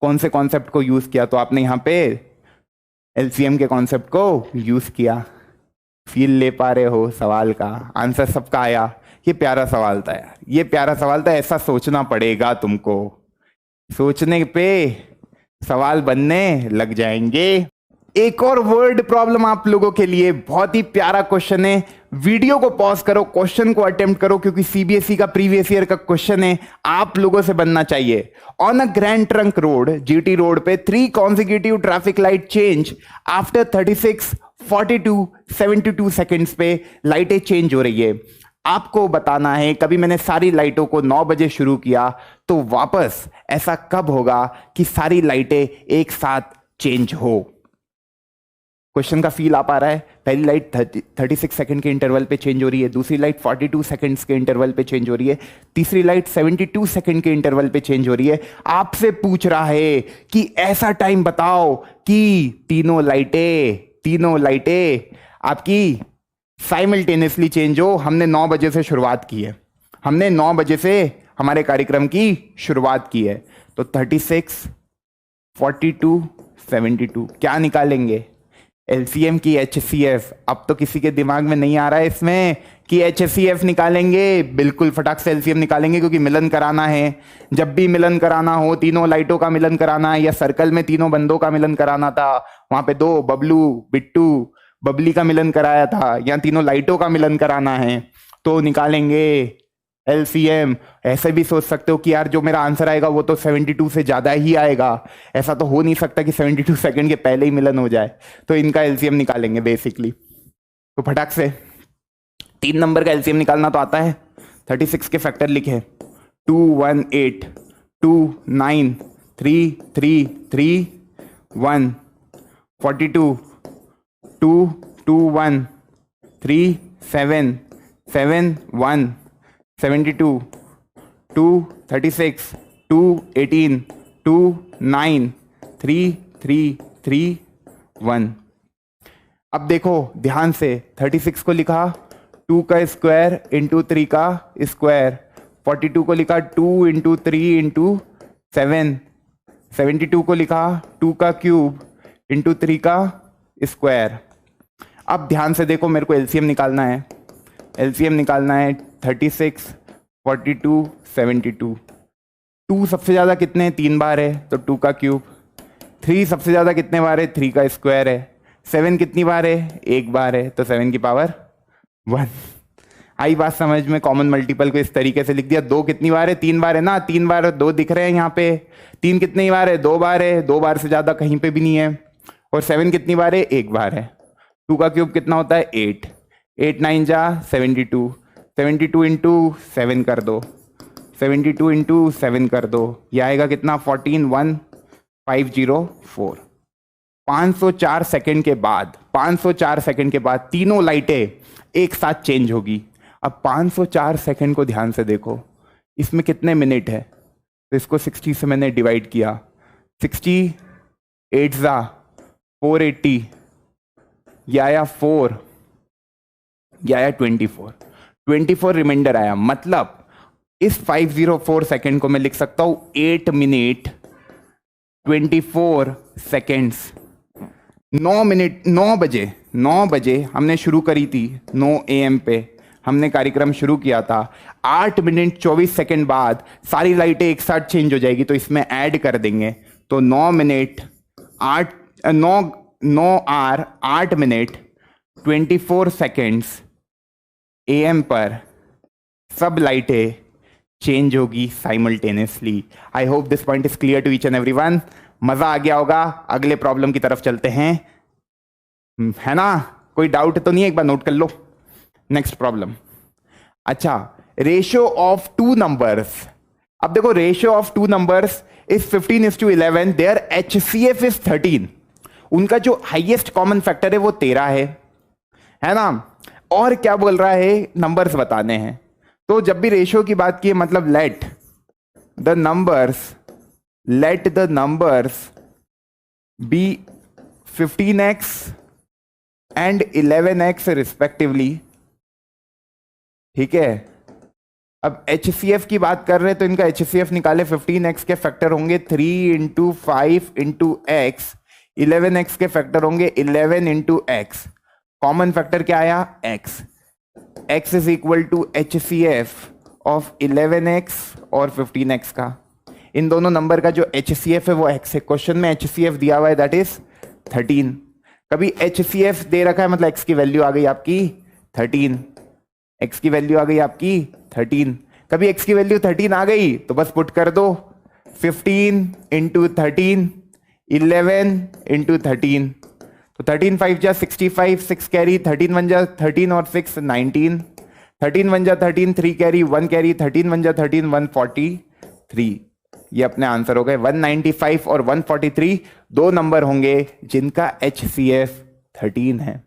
कौन से कॉन्सेप्ट को यूज किया? तो आपने यहां पे एलसीएम के कॉन्सेप्ट को यूज किया। फील ले पा रहे हो सवाल का? आंसर सबका आया। ये प्यारा सवाल था यार, ये प्यारा सवाल था। ऐसा सोचना पड़ेगा तुमको, सोचने पे सवाल बनने लग जाएंगे। एक और वर्ड प्रॉब्लम आप लोगों के लिए, बहुत ही प्यारा क्वेश्चन है। वीडियो को पॉज करो, क्वेश्चन को अटेम्प्ट करो, क्योंकि सीबीएसई का प्रीवियस ईयर का क्वेश्चन है, आप लोगों से बनना चाहिए। On a grand trunk road, GT road पे 3 consecutive traffic light change after 36, 42, 72 seconds पे लाइटें चेंज हो रही है। आपको बताना है कभी मैंने सारी लाइटों को 9 बजे शुरू किया तो वापस ऐसा कब होगा कि सारी लाइटें एक साथ चेंज हो। क्वेश्चन का फील आ पा रहा है। पहली लाइट 36 सेकंड के इंटरवल पे चेंज हो रही है, दूसरी लाइट 42 सेकंड्स के इंटरवल पे चेंज हो रही है, तीसरी लाइट 72 सेकंड के इंटरवल पे चेंज हो रही है। आपसे पूछ रहा है कि ऐसा टाइम बताओ कि तीनों लाइटें आपकी साइमल्टेनियसली चेंज हो। हमने 9 बजे से शुरुआत की है, हमने 9 बजे से हमारे कार्यक्रम की शुरुआत की है। तो 36, 42, 72 क्या निकालेंगे? एलसीएम की एचसीएफ। अब तो किसी के दिमाग में नहीं आ रहा है इसमें कि एचसीएफ निकालेंगे। बिल्कुल फटाक से एलसीएम निकालेंगे क्योंकि मिलन कराना है। जब भी मिलन कराना हो, तीनों लाइटों का मिलन कराना है या सर्कल में तीनों बंदों का मिलन कराना था, वहां पे 2 बबलू बिट्टू बबली का मिलन कराया था, या तीनों लाइटों का मिलन कराना है तो निकालेंगे एलसीएम। ऐसे भी सोच सकते हो कि यार जो मेरा आंसर आएगा वो तो 72 से ज्यादा ही आएगा, ऐसा तो हो नहीं सकता कि 72 सेकंड के पहले ही मिलन हो जाए, तो इनका एलसीएम निकालेंगे बेसिकली। तो फटाक से 3 नंबर का एलसीएम निकालना तो आता है। 36 के फैक्टर लिखे 218, 2 9, 3 3 3 1, 42, 2 2 1 3 7 7 1, 72, 2 36, 2 18, 2 9, 3 3 3 1। अब देखो ध्यान से, 36 को लिखा 2 का स्क्वायर इंटू 3 का स्क्वायर, 42 को लिखा 2 इंटू 3 इंटू 7, 72 को लिखा 2 का क्यूब इंटू 3 का स्क्वायर। अब ध्यान से देखो, मेरे को एलसीएम निकालना है। एलसीएम निकालना है 36, 42, 72। 2 सबसे ज़्यादा कितने 3 बार है तो 2 का क्यूब। 3 सबसे ज़्यादा कितने बार है 3 का स्क्वायर है। 7 कितनी बार है 1 बार है तो 7 की पावर 1। आई बात समझ में? कॉमन मल्टीपल को इस तरीके से लिख दिया। 2 कितनी बार है 3 बार है ना, 3 बार 2 दिख रहे हैं यहाँ पे। 3 कितनी बार है 2 बार है, 2 बार से ज़्यादा कहीं पे भी नहीं है। और 7 कितनी बार है 1 बार है। 2 का क्यूब कितना होता है 8, 8 9 जा 72, 72 इंटू 7 कर दो, 72 इंटू 7 कर दो, यह आएगा कितना 141504। 504 सेकंड के बाद, 504 सेकंड के बाद तीनों लाइटें एक साथ चेंज होगी। अब 504 सेकंड को ध्यान से देखो, इसमें कितने मिनट है तो इसको 60 से मैंने डिवाइड किया। 60 8 जा 480, या आया 4, या आया 24 रिमाइंडर आया। मतलब इस 504 सेकेंड को मैं लिख सकता हूं 8 मिनट 24 सेकेंड्स। 9 बजे हमने शुरू करी थी, 9 AM पे हमने कार्यक्रम शुरू किया था। 8 मिनट 24 सेकेंड बाद सारी लाइटें एक साथ चेंज हो जाएगी, तो इसमें ऐड कर देंगे। तो 9 मिनट 8 मिनट 24 सेकेंड्स AM पर सब लाइटें चेंज होगी simultaneously. I hope this point is clear to each and everyone. मजा आ गया होगा। अगले प्रॉब्लम की तरफ चलते हैं, है ना? कोई डाउट तो नहीं है? एक बार नोट कर लो नेक्स्ट प्रॉब्लम। अच्छा, रेशियो ऑफ 2 नंबर्स। अब देखो, ratio of 2 numbers is 15:11, their HCF is 13। उनका जो हाईएस्ट कॉमन फैक्टर है वो 13 है ना? और क्या बोल रहा है, नंबर्स बताने हैं। तो जब भी रेशियो की बात की है, मतलब let the numbers be 15x and 11x respectively, ठीक है। अब HCF की बात कर रहे हैं तो इनका HCF निकाले। 15x के फैक्टर होंगे 3 इंटू 5 इंटू एक्स, 11x के फैक्टर होंगे 11 इंटू एक्स। कॉमन फैक्टर क्या आया x। x is equal to HCF of 11x और 15x का। इन दोनों नंबर का जो HCF है वो x है। क्वेश्चन में HCF दिया हुआ है, दैट इज 13। कभी HCF दे रखा है मतलब x की वैल्यू आ गई आपकी 13, x की वैल्यू आ गई आपकी 13। कभी x की वैल्यू 13 आ गई तो बस पुट कर दो 15 इंटू 13, 11 इंटू 13। तो 13 5 जा 65, 6 कैरी, 13 1 जा 13 और 6 19, 13 वन जा 13, 3 कैरी 1 कैरी, 13 वन जा 13, 143। ये अपने आंसर हो गए। 195 और 143 दो नंबर होंगे जिनका HCF 13 है।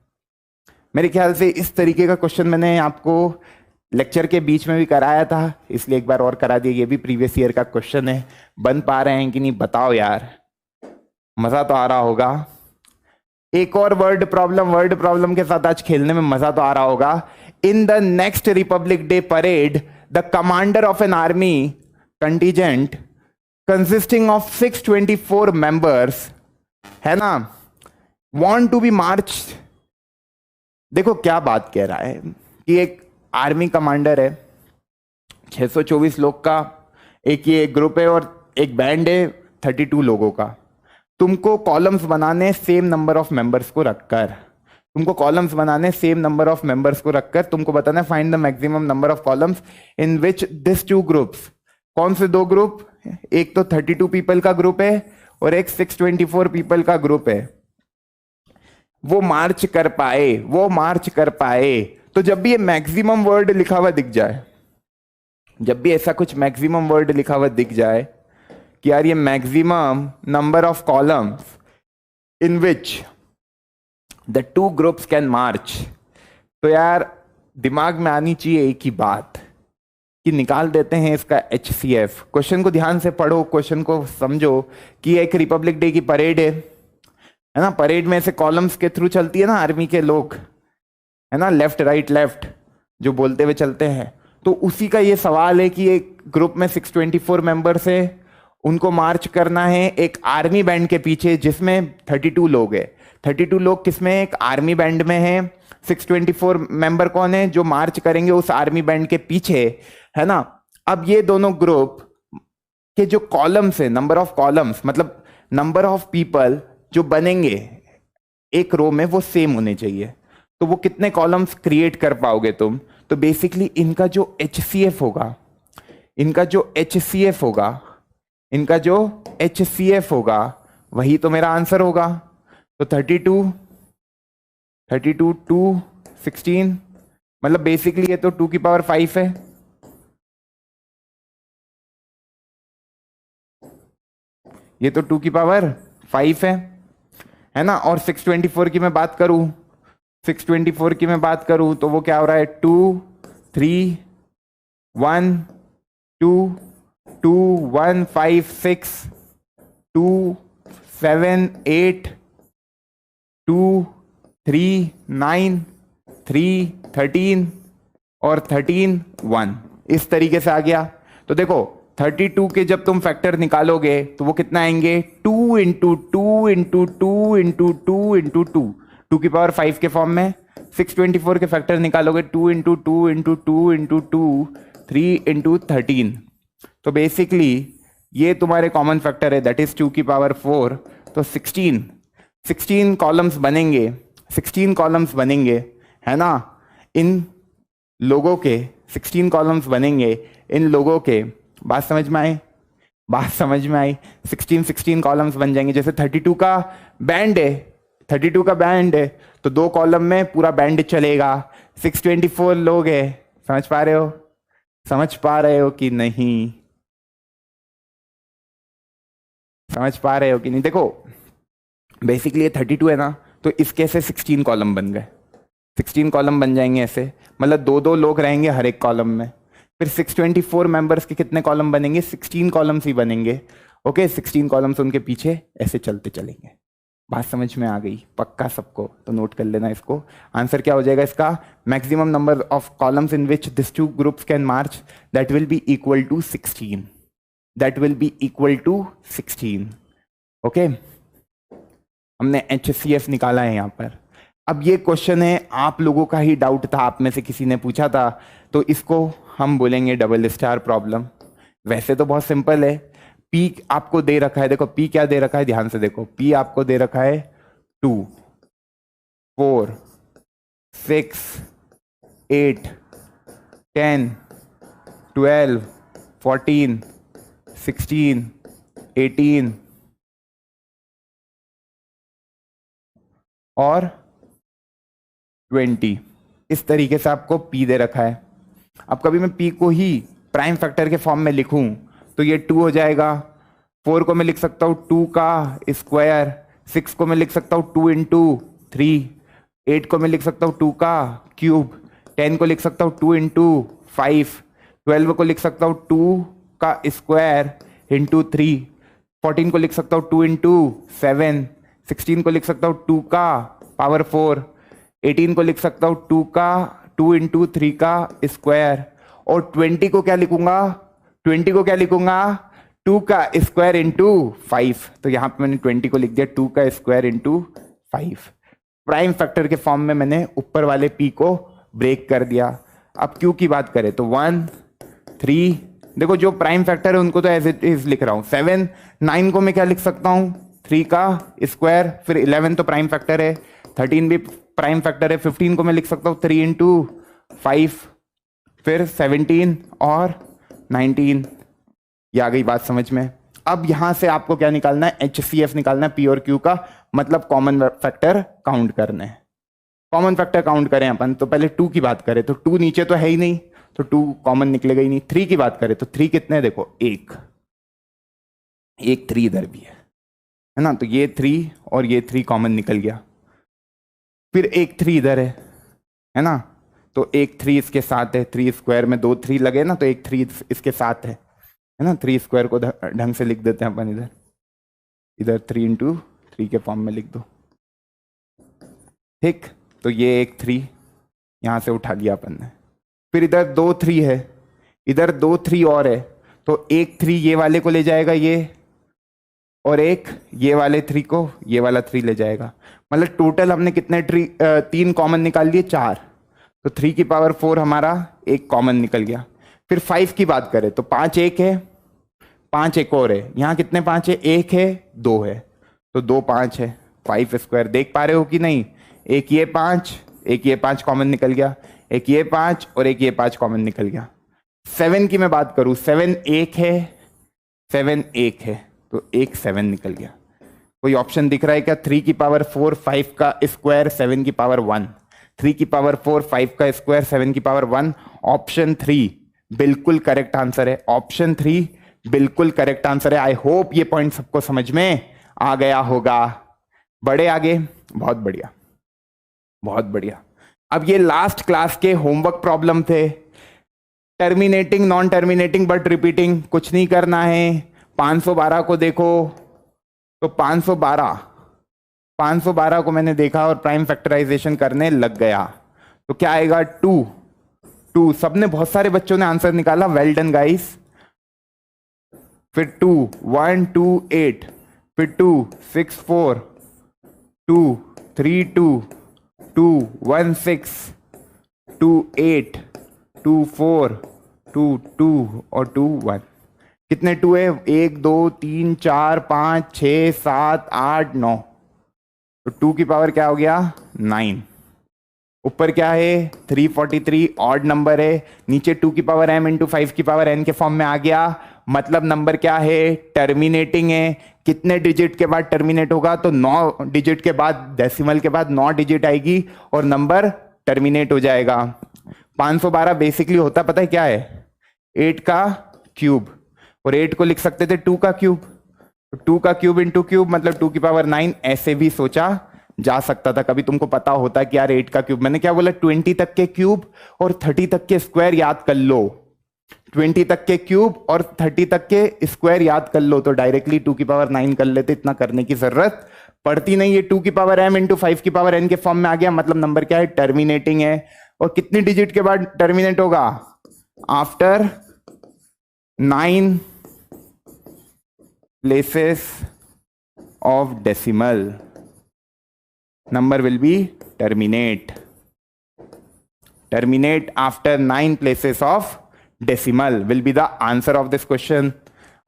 मेरे ख्याल से इस तरीके का क्वेश्चन मैंने आपको लेक्चर के बीच में भी कराया था, इसलिए एक बार और करा दिया। ये भी प्रीवियस ईयर का क्वेश्चन है। बन पा रहे हैं कि नहीं बताओ यार, मजा तो आ रहा होगा। एक और वर्ड प्रॉब्लम के साथ आज खेलने में मजा तो आ रहा होगा। In the next Republic day parade the commander of an army contingent consisting of 624 members, है ना, वांट टू बी मार्च। देखो क्या बात कह रहा है कि एक आर्मी कमांडर है, 624 लोग का एक ये ग्रुप है और एक बैंड है 32 लोगों का। तुमको कॉलम्स बनाने सेम नंबर ऑफ मेंबर्स को रखकर, तुमको बताना है find the maximum number of columns in which this two groups. कौन से दो ग्रुप? एक तो 32 पीपल का ग्रुप है और एक 624 पीपल का ग्रुप है। वो मार्च कर पाए। तो जब भी ये मैक्सिमम वर्ड लिखा हुआ दिख जाए, जब भी ऐसा कुछ मैक्सिमम वर्ड लिखा हुआ दिख जाए कि यार ये maximum number of columns in which the two groups can march, तो यार दिमाग में आनी चाहिए एक ही बात कि निकाल देते हैं इसका HCF। क्वेश्चन को ध्यान से पढ़ो, क्वेश्चन को समझो कि एक रिपब्लिक डे की परेड है ना। परेड में ऐसे कॉलम्स के थ्रू चलती है ना आर्मी के लोग, है ना, लेफ्ट राइट लेफ्ट जो बोलते हुए चलते हैं। तो उसी का ये सवाल है कि एक ग्रुप में 624 मेंबर्स है, उनको मार्च करना है एक आर्मी बैंड के पीछे जिसमें 32 लोग है। 32 लोग किसमें? एक आर्मी बैंड में है। 624 मेंबर कौन है? जो मार्च करेंगे उस आर्मी बैंड के पीछे, है ना। अब ये दोनों ग्रुप के जो कॉलम्स है, नंबर ऑफ कॉलम्स मतलब नंबर ऑफ पीपल जो बनेंगे एक रो में वो सेम होने चाहिए। तो वो कितने कॉलम्स क्रिएट कर पाओगे तुम? तो बेसिकली इनका जो HCF होगा वही तो मेरा आंसर होगा। तो 32 2 16 मतलब बेसिकली ये तो 2 की पावर 5 है। ये तो 2 की पावर 5 है ना। और 624 की मैं बात करूं तो वो क्या हो रहा है? 2 3 1 2 2 1 5 6 2 7 8 2 3 9 3 13 और 13 1 इस तरीके से आ गया। तो देखो 32 के जब तुम फैक्टर निकालोगे तो वो कितना आएंगे? 2 इंटू 2 इंटू 2 इंटू 2 इंटू 2, 2 की पावर 5 के फॉर्म में। 624 के फैक्टर निकालोगे 2 इंटू 2 इंटू 2 इंटू 2 3 इंटू 13। तो बेसिकली ये तुम्हारे कॉमन फैक्टर है, दैट इज 2 की पावर 4। तो 16 कॉलम्स बनेंगे, है ना। इन लोगों के 16 कॉलम्स बनेंगे इन लोगों के। बात समझ में आई? 16 कॉलम्स बन जाएंगे। जैसे 32 का बैंड है तो 2 कॉलम में पूरा बैंड चलेगा। 624 लोग है, समझ पा रहे हो कि नहीं? देखो बेसिकली ये 32 है ना, तो इसके से 16 कॉलम बन गए। 16 कॉलम बन जाएंगे ऐसे, मतलब 2 लोग रहेंगे हर एक कॉलम में। फिर 624 मेंबर्स के कितने कॉलम बनेंगे? 16 कॉलम्स ही बनेंगे। ओके, 16 कॉलम्स उनके पीछे ऐसे चलते चलेंगे। बात समझ में आ गई पक्का सबको? तो नोट कर लेना इसको। आंसर क्या हो जाएगा इसका? Maximum number of columns in which this two groups can march, that will be equal to 16। Okay, हमने HCF निकाला है यहां पर। अब ये क्वेश्चन है, आप लोगों का ही डाउट था, आप में से किसी ने पूछा था, तो इसको हम बोलेंगे डबल स्टार प्रॉब्लम। वैसे तो बहुत सिंपल है। P आपको दे रखा है, देखो P क्या दे रखा है, ध्यान से देखो। P आपको दे रखा है 2 4 6 8 10 12 14 16 18 और 20। इस तरीके से आपको P दे रखा है। अब कभी मैं p को ही प्राइम फैक्टर के फॉर्म में लिखूं तो ये 2 हो जाएगा, 4 को मैं लिख सकता हूँ 2 का स्क्वायर, 6 को मैं लिख सकता हूँ 2 इंटू 3, 8 को मैं लिख सकता हूँ 2 का क्यूब, 10 को लिख सकता हूँ 2 इंटू 5, 12 को लिख सकता हूँ 2 का स्क्वायर इंटू 3, 14 को लिख सकता हूँ 2 इंटू 7, 16 को लिख सकता हूँ 2 का पावर 4, 18 को लिख सकता हूँ 2 इंटू 3 का स्क्वायर, और 20 को क्या लिखूंगा, 20 को क्या लिखूंगा 2 का स्क्वायर इंटू 5। तो यहां पे मैंने 20 को लिख दिया 2 का स्क्वायर इंटू 5। प्राइम फैक्टर के फॉर्म में मैंने ऊपर वाले p को ब्रेक कर दिया। अब q की बात करें तो 1, 3, देखो जो प्राइम फैक्टर है उनको तो एज इट इज लिख रहा हूं। 7, 9 को मैं क्या लिख सकता हूं 3 का स्क्वायर, फिर 11 तो प्राइम फैक्टर है, 13 भी प्राइम फैक्टर है, 15 को मैं लिख सकता हूँ 3 इंटू 5, फिर 17 और 19। ये आ गई बात समझ में। अब यहां से आपको क्या निकालना है, HCF निकालना है, P और Q का, मतलब कॉमन फैक्टर काउंट करने हैं। कॉमन फैक्टर काउंट करें अपन तो पहले 2 की बात करें तो 2 नीचे तो है ही नहीं, तो 2 कॉमन निकलेगा ही नहीं। 3 की बात करें तो 3 कितने हैं, देखो एक 3 इधर भी है ना, तो ये 3 और ये 3 कॉमन निकल गया। फिर एक 3 इधर है ना, तो एक 3 इसके साथ है, 3 स्क्वायर में 2 3 लगे ना, तो एक 3 इसके साथ है ना। 3 स्क्वायर को ढंग से लिख देते हैं अपन, इधर 3 इंटू 3 के फॉर्म में लिख दो, ठीक। तो ये एक 3 यहां से उठा लिया अपन ने। फिर इधर 2 3 है, इधर 2 3 और है, तो एक 3 ये वाले को ले जाएगा ये, और एक ये वाले 3 को ये वाला 3 ले जाएगा। मतलब टोटल हमने कितने 3 कॉमन निकाल लिए, 4, तो 3 की पावर 4 हमारा एक कॉमन निकल गया। फिर 5 की बात करें तो 5 एक है, 5 एक और है, यहाँ कितने 5 है, 1 है 2 है, तो 2 5 है, 5 स्क्वायर। देख पा रहे हो कि नहीं, एक ये 5 एक ये 5 कॉमन निकल गया, एक ये 5 और एक ये 5 कॉमन निकल गया। 7 की मैं बात करूं, 7 एक है, 7 एक है, तो एक 7 निकल गया। कोई ऑप्शन दिख रहा है क्या, 3 की पावर 4 5 का स्क्वायर 7 की पावर 1, 3 की पावर 4 5 का स्क्वायर 7 की पावर 1। ऑप्शन 3 बिल्कुल करेक्ट आंसर है, ऑप्शन 3 बिल्कुल करेक्ट आंसर है। आई होप ये पॉइंट सबको समझ में आ गया होगा। बढ़े आगे, बहुत बढ़िया बहुत बढ़िया। अब ये लास्ट क्लास के होमवर्क प्रॉब्लम थे, terminating non terminating but repeating, कुछ नहीं करना है। 512 को देखो तो 512 को मैंने देखा और प्राइम फैक्टराइजेशन करने लग गया, तो क्या आएगा 2 सबने, बहुत सारे बच्चों ने आंसर निकाला, वेल डन गाइस। फिर 2 1 2 8, फिर 2 6 4, 2 3 2 2 1 6, 2 8, 2 4, 2 2 और 2 1। कितने 2 है, 1 2 3 4 5 6 7 8 9, तो 2 की पावर क्या हो गया 9। ऊपर क्या है 343, ऑड नंबर है, नीचे 2 की पावर m इंटू 5 की पावर n के फॉर्म में आ गया, मतलब नंबर क्या है, टर्मिनेटिंग है। कितने डिजिट के बाद टर्मिनेट होगा, तो 9 डिजिट के बाद, डेसिमल के बाद 9 डिजिट आएगी और नंबर टर्मिनेट हो जाएगा। 512 बेसिकली होता पता है क्या है, 8 का क्यूब, और 8 को लिख सकते थे 2 का क्यूब, 2 का क्यूब इंटू क्यूब मतलब 2 की पावर 9, ऐसे भी सोचा जा सकता था। कभी तुमको पता होता कि यार 8 का क्यूब, मैंने क्या बोला 20 तक के क्यूब और 30 तक के स्क्वायर याद कर लो, 20 तक के क्यूब और 30 तक के स्क्वायर याद कर लो, तो डायरेक्टली 2 की पावर 9 कर लेते, इतना करने की जरूरत पड़ती नहीं है। 2 की पावर m इंटू 5 की पावर n के फॉर्म में आ गया, मतलब नंबर क्या है, टर्मिनेटिंग है। और कितनी डिजिट के बाद टर्मिनेट होगा, after 9 places of decimal number will be terminate after 9 places of decimal will be the answer of this question।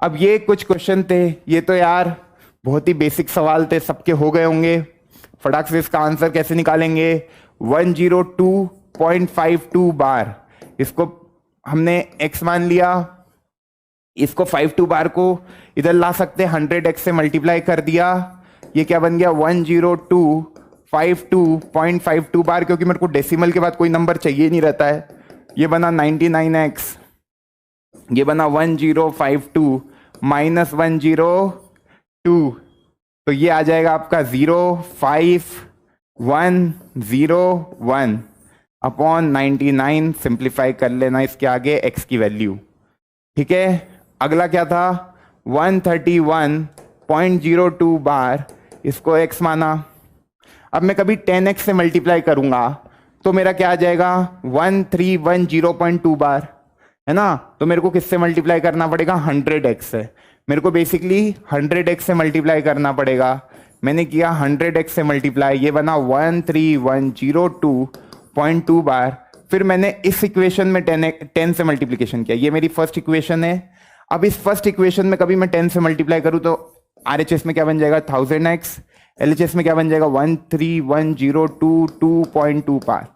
अब ये कुछ क्वेश्चन थे, ये तो यार बहुत ही बेसिक सवाल थे, सबके हो गए होंगे। फटाक से इसका आंसर कैसे निकालेंगे, 102.52 बार, इसको हमने x मान लिया, इसको 52 बार को इधर ला सकते, 100x से मल्टीप्लाई कर दिया, ये क्या बन गया 102.52 बार, क्योंकि मेरे को डेसिमल के बाद कोई नंबर चाहिए नहीं रहता है, ये बना 99x, ये बना 1052 माइनस 102, तो ये आ जाएगा आपका 05101 अपॉन 99। सिंप्लीफाई कर लेना इसके आगे x की वैल्यू। ठीक है, अगला क्या था 131.02 बार, इसको x माना। अब मैं कभी 10x से मल्टीप्लाई करूंगा तो मेरा क्या आ जाएगा 1310.2 बार, है ना। तो मेरे को किससे मल्टीप्लाई करना पड़ेगा 100x से। मेरे को बेसिकली 100x से मल्टीप्लाई करना पड़ेगा। मैंने किया 100x से मल्टीप्लाई, ये बना 13102.2 बार। फिर मैंने इस इक्वेशन में 10 से मल्टीप्लीकेशन किया, ये मेरी फर्स्ट इक्वेशन है। अब इस फर्स्ट इक्वेशन में कभी मैं 10 से मल्टीप्लाई करूं तो RHS में क्या बन जाएगा 1000x, LHS में क्या बन जाएगा 13102.2 बार।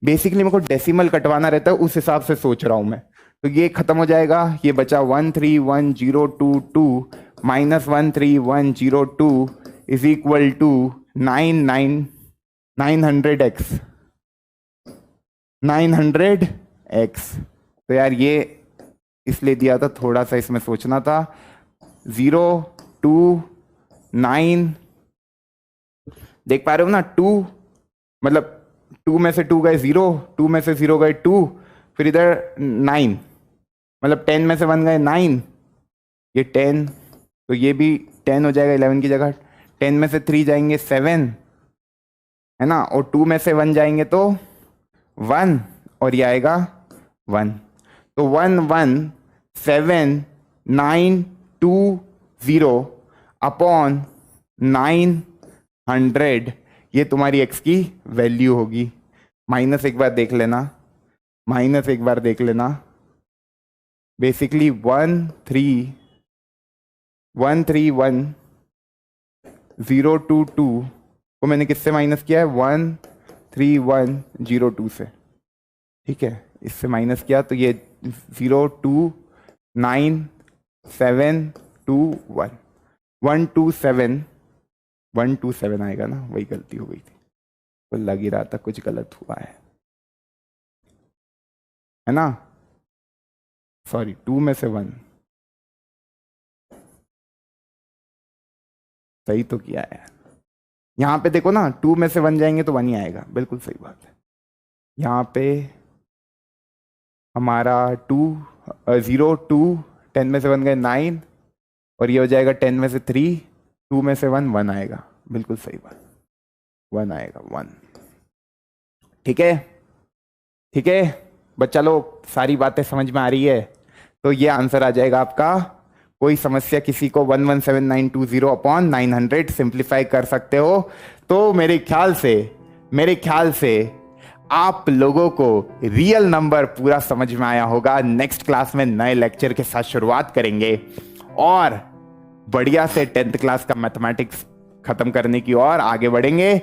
बेसिकली मेरे को डेसिमल कटवाना रहता है, उस हिसाब से सोच रहा हूं मैं। तो ये खत्म हो जाएगा, ये बचा 13102 minus 13102 is equal to 900x। तो यार ये इसलिए दिया था, थोड़ा सा इसमें सोचना था। 0 2 9, देख पा रहे हो ना 2, मतलब 2 में से 2 गए 0, 2 में से 0 गए 2, फिर इधर 9, मतलब 10 में से 1 गए 9, ये 10, तो ये भी 10 हो जाएगा 11 की जगह। 10 में से 3 जाएंगे 7, है ना, और 2 में से 1 जाएंगे तो 1, और ये आएगा 1। तो 117,920 अपॉन 900, ये तुम्हारी x की वैल्यू होगी। माइनस एक बार देख लेना, माइनस एक बार देख लेना। बेसिकली 131,022 को मैंने किससे माइनस किया है 13102 से। ठीक है, इससे माइनस किया तो ये 029,721 127 आएगा ना, वही गलती हो गई थी, तो लग ही रहा था कुछ गलत हुआ है ना। सॉरी, 2 में से 1 सही तो किया है। यहां पे देखो ना, 2 में से 1 जाएंगे तो 1 ही आएगा, बिल्कुल सही बात है। यहाँ पे हमारा 0 2, 10 में से 1 गए 9, और ये हो जाएगा 10 में से 3, 2 में से 1 आएगा, बिल्कुल सही बात, 1 आएगा 1। ठीक है, ठीक है बच्चा लोग, सारी बातें समझ में आ रही है। तो ये आंसर आ जाएगा आपका। कोई समस्या किसी को 117920 अपॉन 900 सिंप्लीफाई कर सकते हो। तो मेरे ख्याल से आप लोगों को रियल नंबर पूरा समझ में आया होगा। नेक्स्ट क्लास में नए लेक्चर के साथ शुरुआत करेंगे और बढ़िया से 10th क्लास का मैथमेटिक्स खत्म करने की ओर आगे बढ़ेंगे।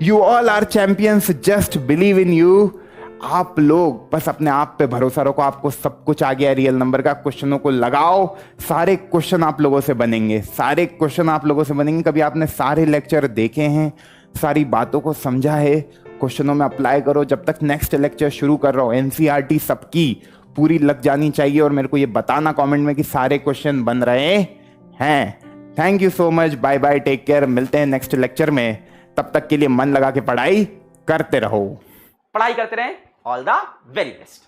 You all are champions, just believe in you. आप लोग बस अपने आप पे भरोसा रखो, आपको सब कुछ आ गया रियल नंबर का। क्वेश्चनों को लगाओ, सारे क्वेश्चन आप लोगों से बनेंगे, सारे क्वेश्चन आप लोगों से बनेंगे। कभी आपने सारे लेक्चर देखे हैं, सारी बातों को समझा है, क्वेश्चनों में अप्लाई करो। जब तक नेक्स्ट लेक्चर शुरू कर रहा हूं, एनसीईआरटी सबकी पूरी लग जानी चाहिए और मेरे को ये बताना कमेंट में कि सारे क्वेश्चन बन रहे हैं। Thank you so much, bye bye, take care. मिलते हैं नेक्स्ट लेक्चर में, तब तक के लिए मन लगा के पढ़ाई करते रहो।
पढ़ाई करते रहें। All the very best.